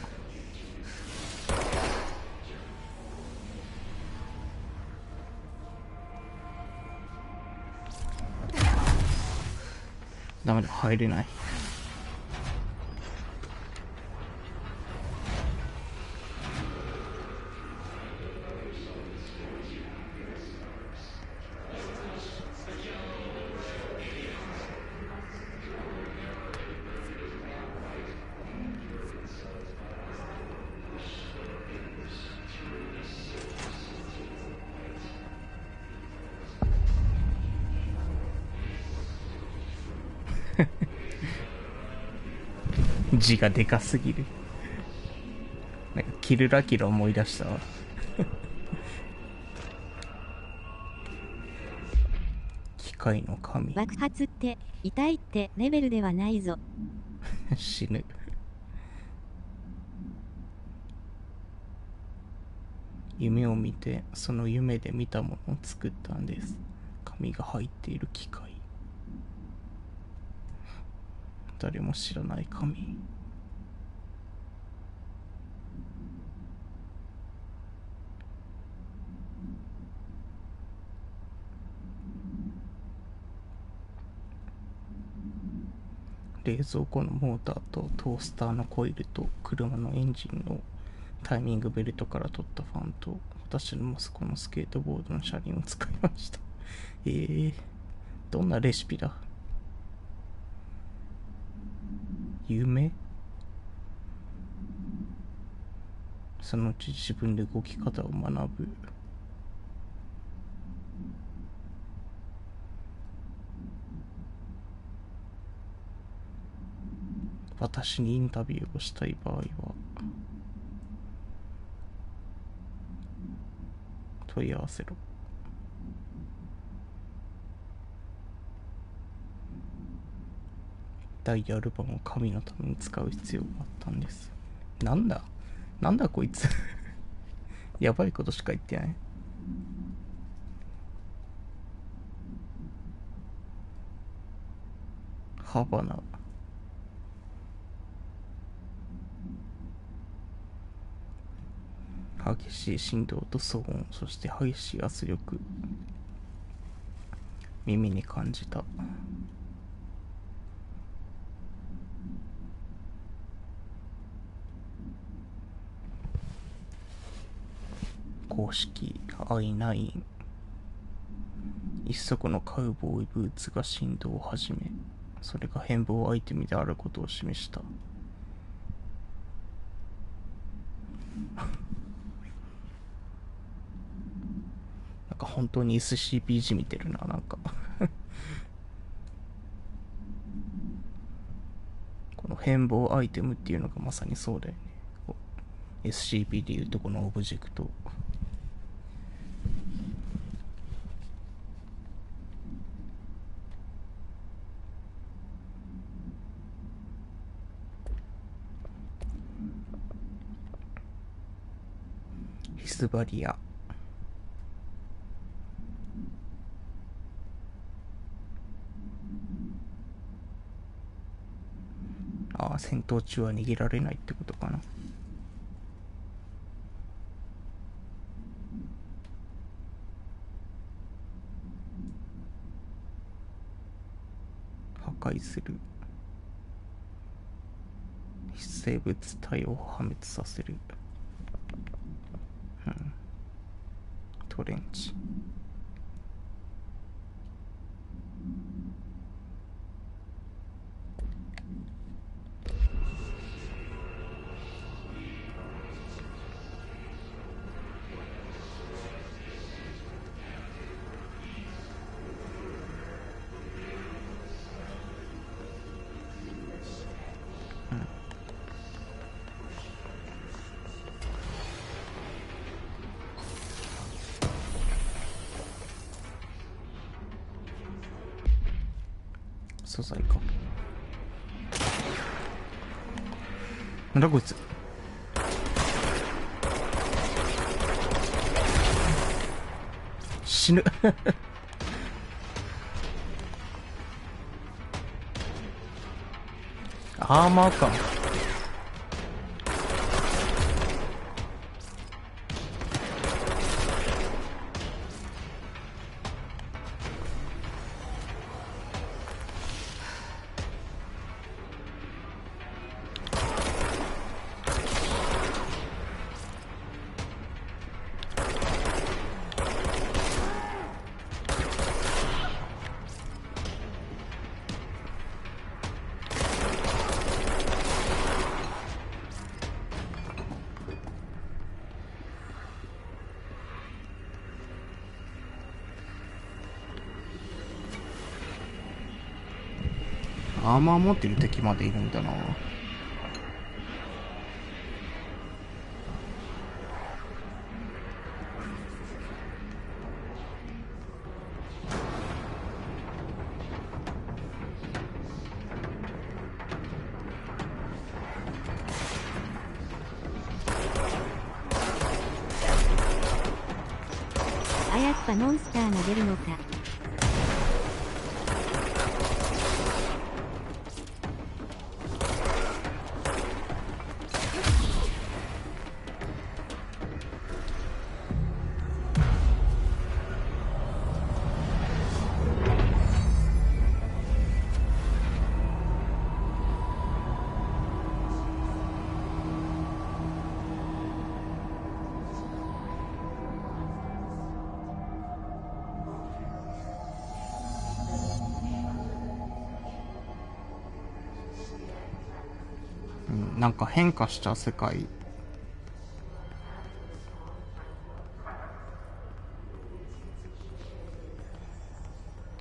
ダメだ、入れない。字がでかすぎる。なんかキルラキラ思い出したわ。機械の神。爆発って痛いってレベルではないぞ。死ぬ。夢を見て、その夢で見たものを作ったんです。紙が入っている機械。誰も知らない紙。冷蔵庫のモーターとトースターのコイルと車のエンジンのタイミングベルトから取ったファンと私の息子のスケートボードの車輪を使いました。どんなレシピだ？夢？そのうち自分で動き方を学ぶ。私にインタビューをしたい場合は問い合わせろ。ダイヤル板を神のために使う必要があったんです。なんだこいつ。やばいことしか言ってない。ハバナ。激しい振動と騒音、そして激しい圧力、耳に感じた。公式 I9、一足のカウボーイブーツが振動を始め、それが変貌アイテムであることを示した。なんか本当に SCPG 見てるな、なんかこの変貌アイテムっていうのがまさにそうだよね。SCP でいうとこのオブジェクト。ヒスバリア。ああ、戦闘中は逃げられないってことかな。破壊する。生物体を破滅させる。トレンチ。素材か。なんだこいつ。死ぬアーマーか。アーマー持ってる敵までいるんだな。あ、やっぱモンスター投げるのか。なんか変化した世界。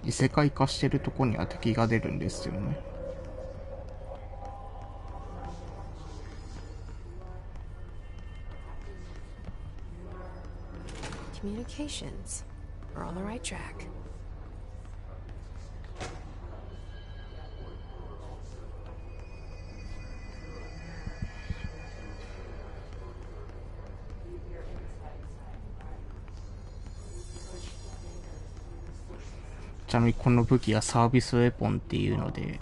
異世界化してるとこには敵が出るんですよね。Communications. We're on the right track. ちなみにこの武器はサービスウェポンっていうので、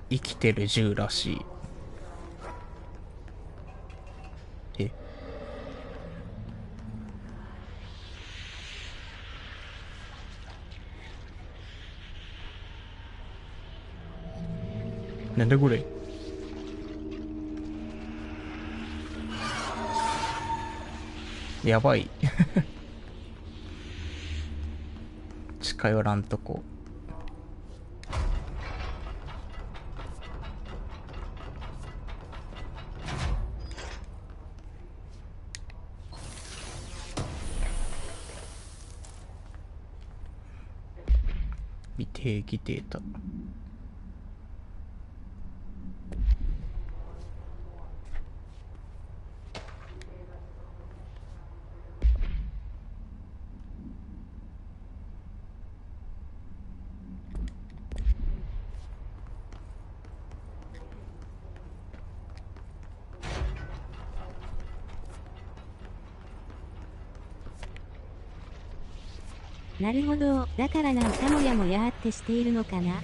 生きてる銃らしい。え、なんだこれ。やばい。近寄らんとこ。未定義データ。なるほど、だからなんかもやもやってしているのかな。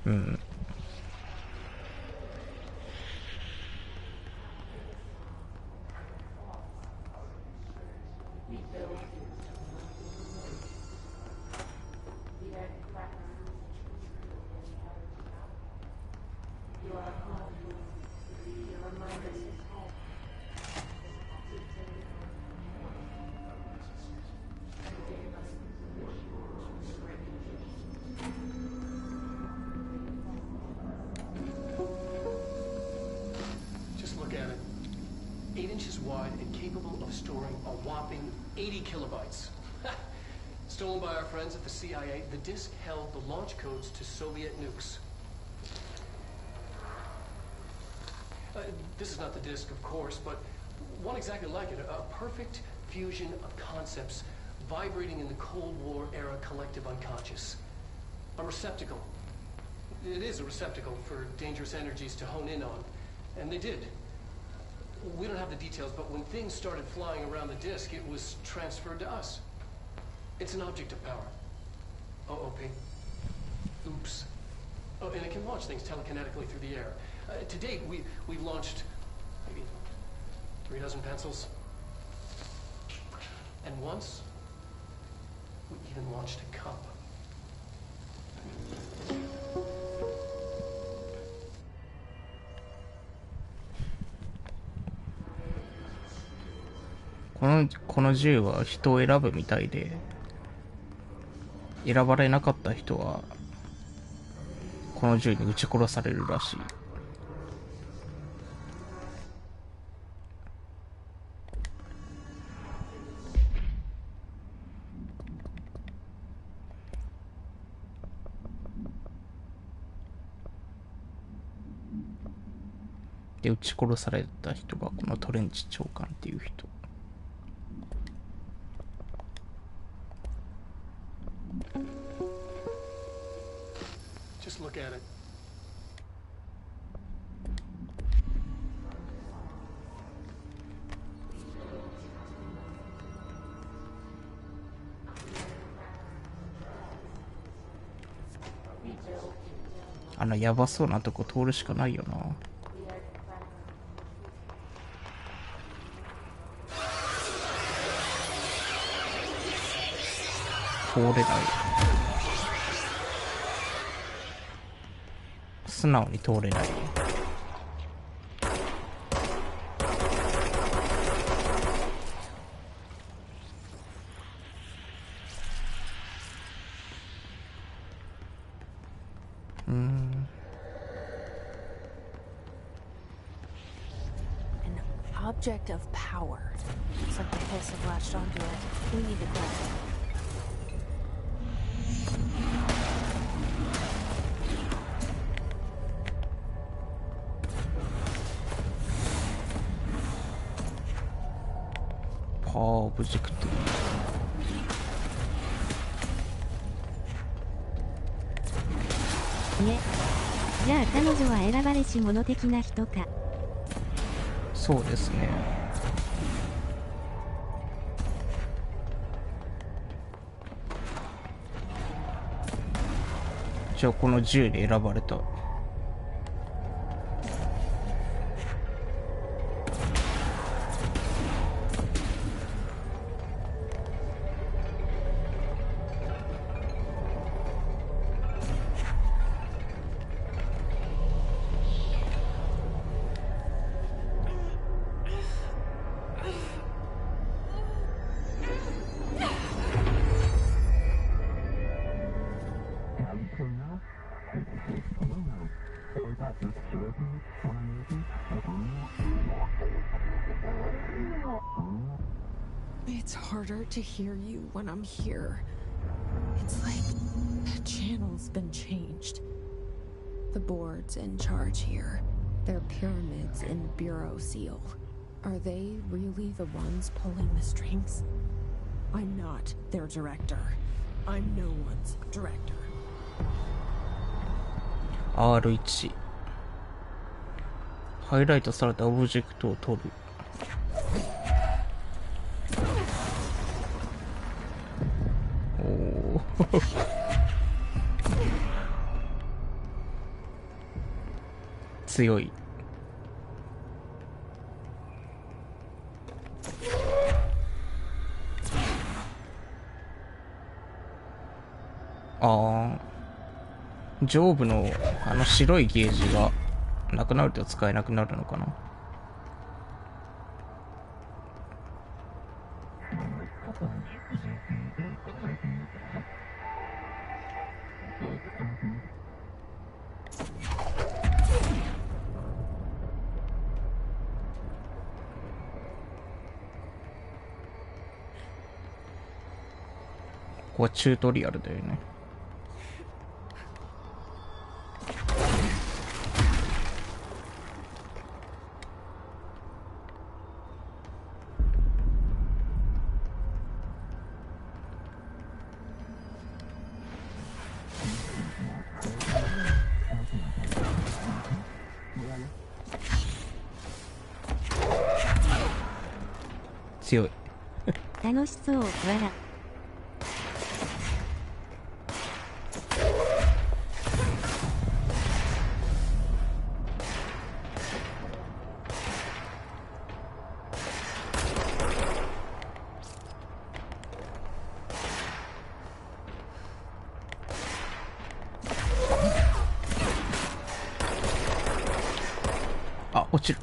うん。Just look at it. 8 inches wide and capable of storing a whopping 80 kilobytes. Stolen by our friends at the CIA, the disk held the launch codes to Soviet nukes. This is not the disk, of course, but one exactly like it. A perfect fusion of concepts vibrating in the Cold War era collective unconscious. A receptacle. It is a receptacle for dangerous energies to hone in on. And they did. We don't have the details, but when things started flying around the disk, it was transferred to us. It's an object of power. OOP. Oops. Oh, and it can launch things telekinetically through the air. To date, we've launched maybe 3 dozen pencils. And once, we even launched a cup. この銃は人を選ぶみたいで、選ばれなかった人はこの銃に撃ち殺されるらしい。で、撃ち殺された人がこのトレンチ長官っていう人。Just look at it. .あのヤバそうなとこ通るしかないよな。通れない。素直に通れない。An object of power. Looks like the hiss have latched onto it. We need to grab it.オブジェクト。いえ、じゃあ彼女は選ばれし者的な人か。そうですね。じゃあこの10で選ばれた。It's harder to hear you when I'm here. It's like the channel's been changed. The board's in charge here. Their pyramids in Bureau Seal. Are they really the ones pulling the strings? I'm not their director. I'm no one's director. R1 ハイライトされたオブジェクトを取る。おー強い。ああ、上部のあの白いゲージがなくなると使えなくなるのかな。ここはチュートリアルだよね。強い。楽しそう、わら。あ、落ちる。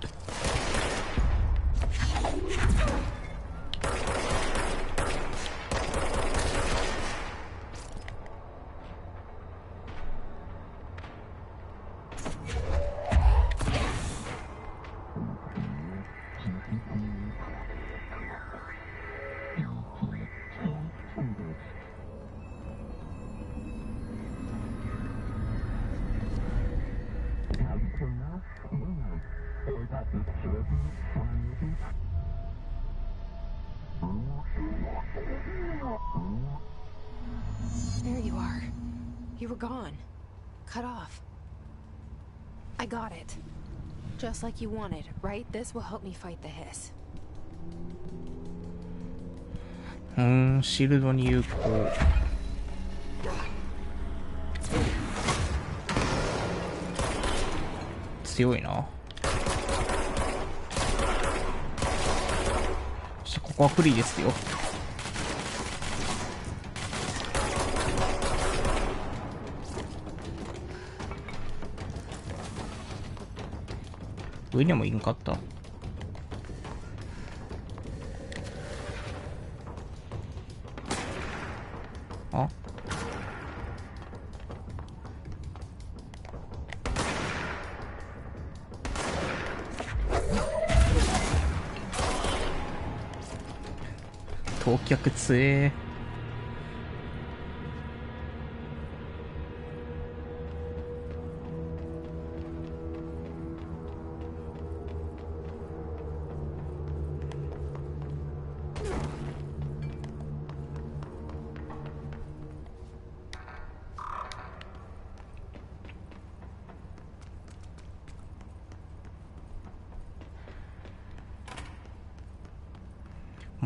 There you are. You were gone. Cut off. I got it. Just like you wanted, right? This will help me fight the hiss. シールドに有効。強いな。ここはフリーですよ。上にもいんかった。あ、到脚強え。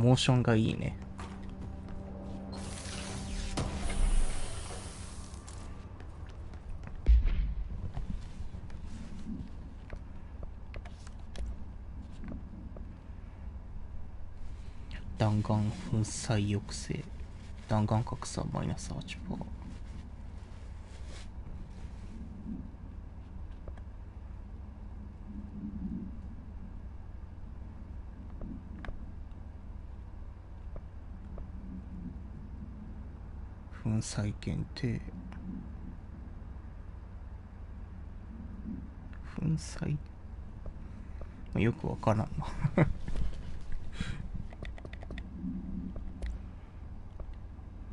モーションがいいね。弾丸粉砕抑制、弾丸格差マイナス8%。粉砕限定。粉砕よくわからんな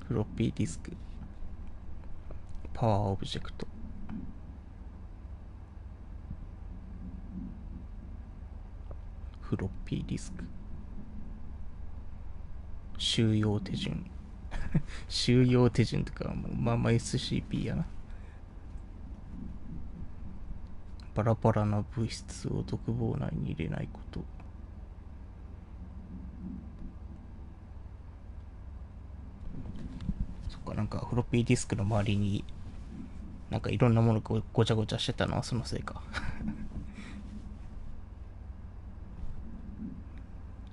フロッピーディスク、パワーオブジェクト、フロッピーディスク、収容手順収容手順とかもうまあまあ SCP やな。バラバラな物質を独房内に入れないこと。そっか、なんかフロッピーディスクの周りになんかいろんなものがごちゃごちゃしてたのはそのせいか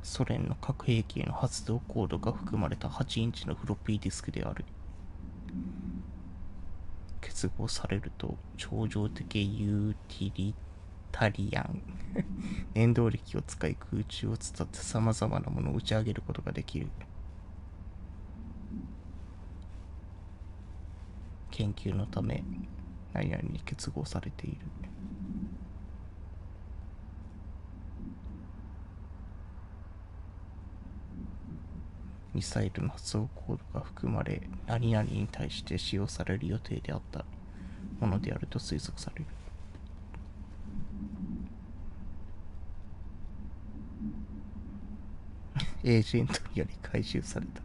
ソ連の核兵器の発動コードが含まれた8インチのフロッピーディスクである。結合されると超常的ユーティリタリアン念動力を使い空中を伝ってさまざまなものを打ち上げることができる。研究のため何々に結合されている。ミサイルの発動コードが含まれ、何々に対して使用される予定であったものであると推測される。エージェントにより回収された。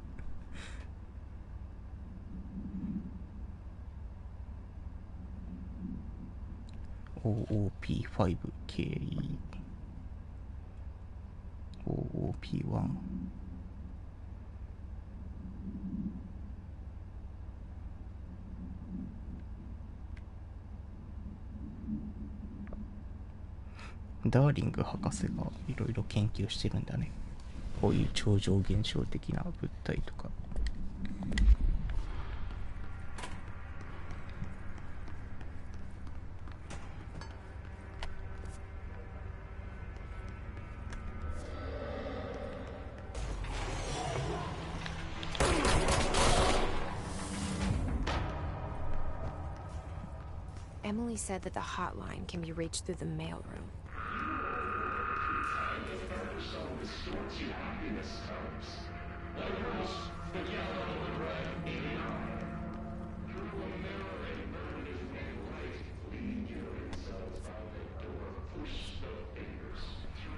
OOP5KE OOP1ダーリング博士がいろいろ研究してるんだね。こういう超常現象的な物体とか。Emily said that the hotline can be reached through the mailroom.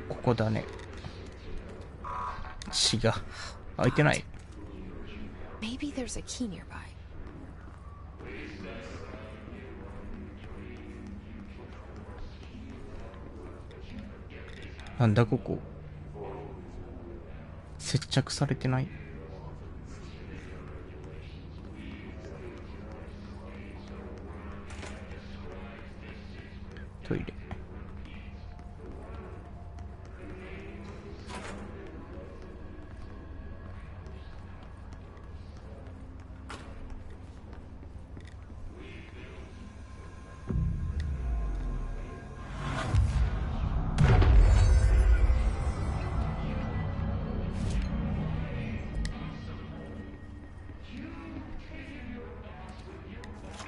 ここだね。血が開いてない。Maybe there's a key nearby. なんだここ。接着されてない。トイレ。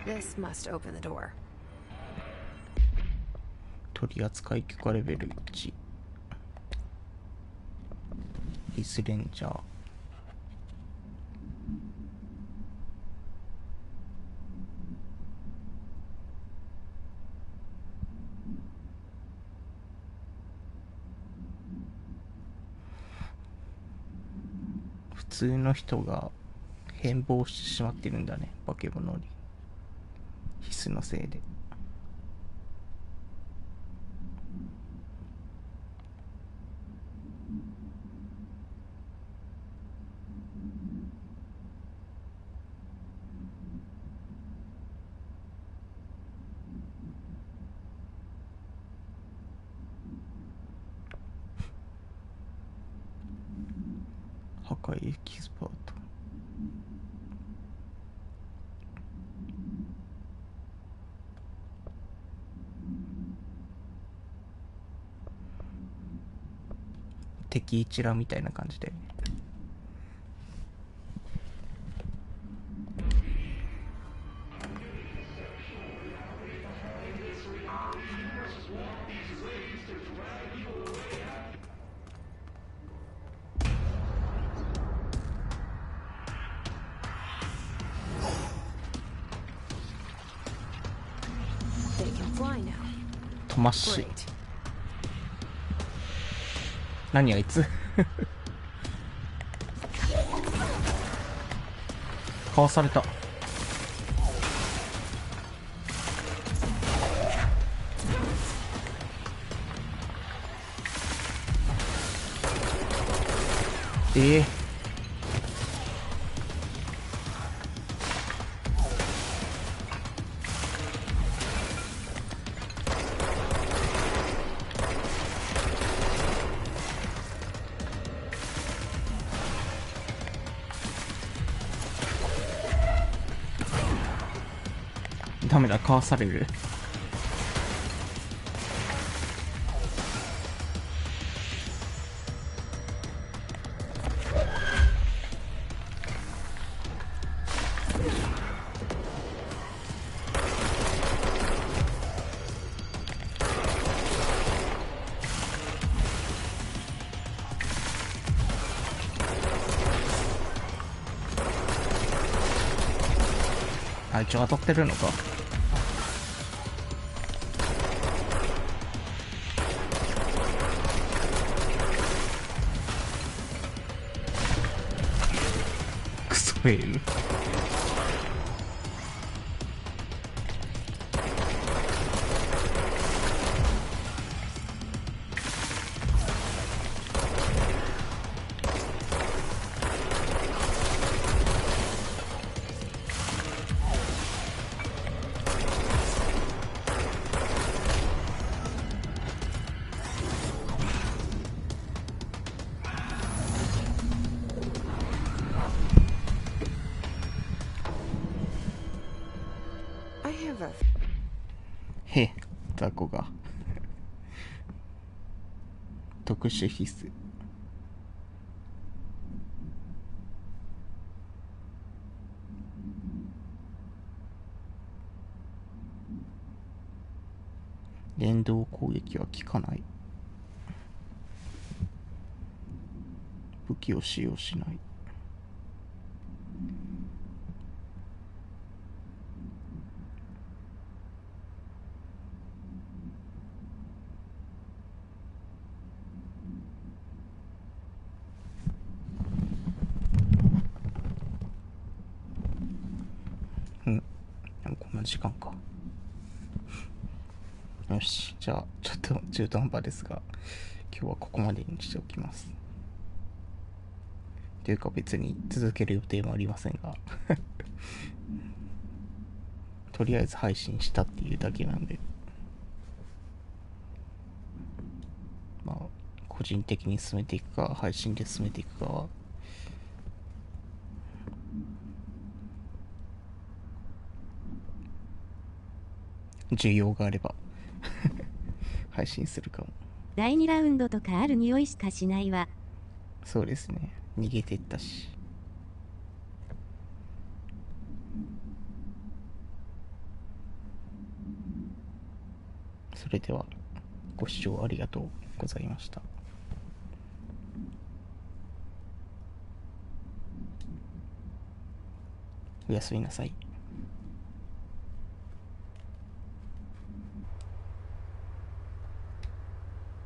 This must open the door. 取扱許可レベル1。リスレンジャー。普通の人が変貌してしまってるんだね、化け物に。必須のせいで。エキスパート。敵一覧みたいな感じで。トマッシー。何あいつかわされた。ダメだ、かわされる。あ、一応当たってるのか。クソエール。へ、雑魚が特殊必須。連動攻撃は効かない。武器を使用しない。でもこんな時間か。よし、じゃあちょっと中途半端ですが、今日はここまでにしておきます。というか別に続ける予定もありませんがとりあえず配信したっていうだけなんで、まあ個人的に進めていくか配信で進めていくかは需要があれば配信するかも。第2ラウンドとかある匂いしかしないわ。そうですね、逃げていったし。それではご視聴ありがとうございました。おやすみなさい。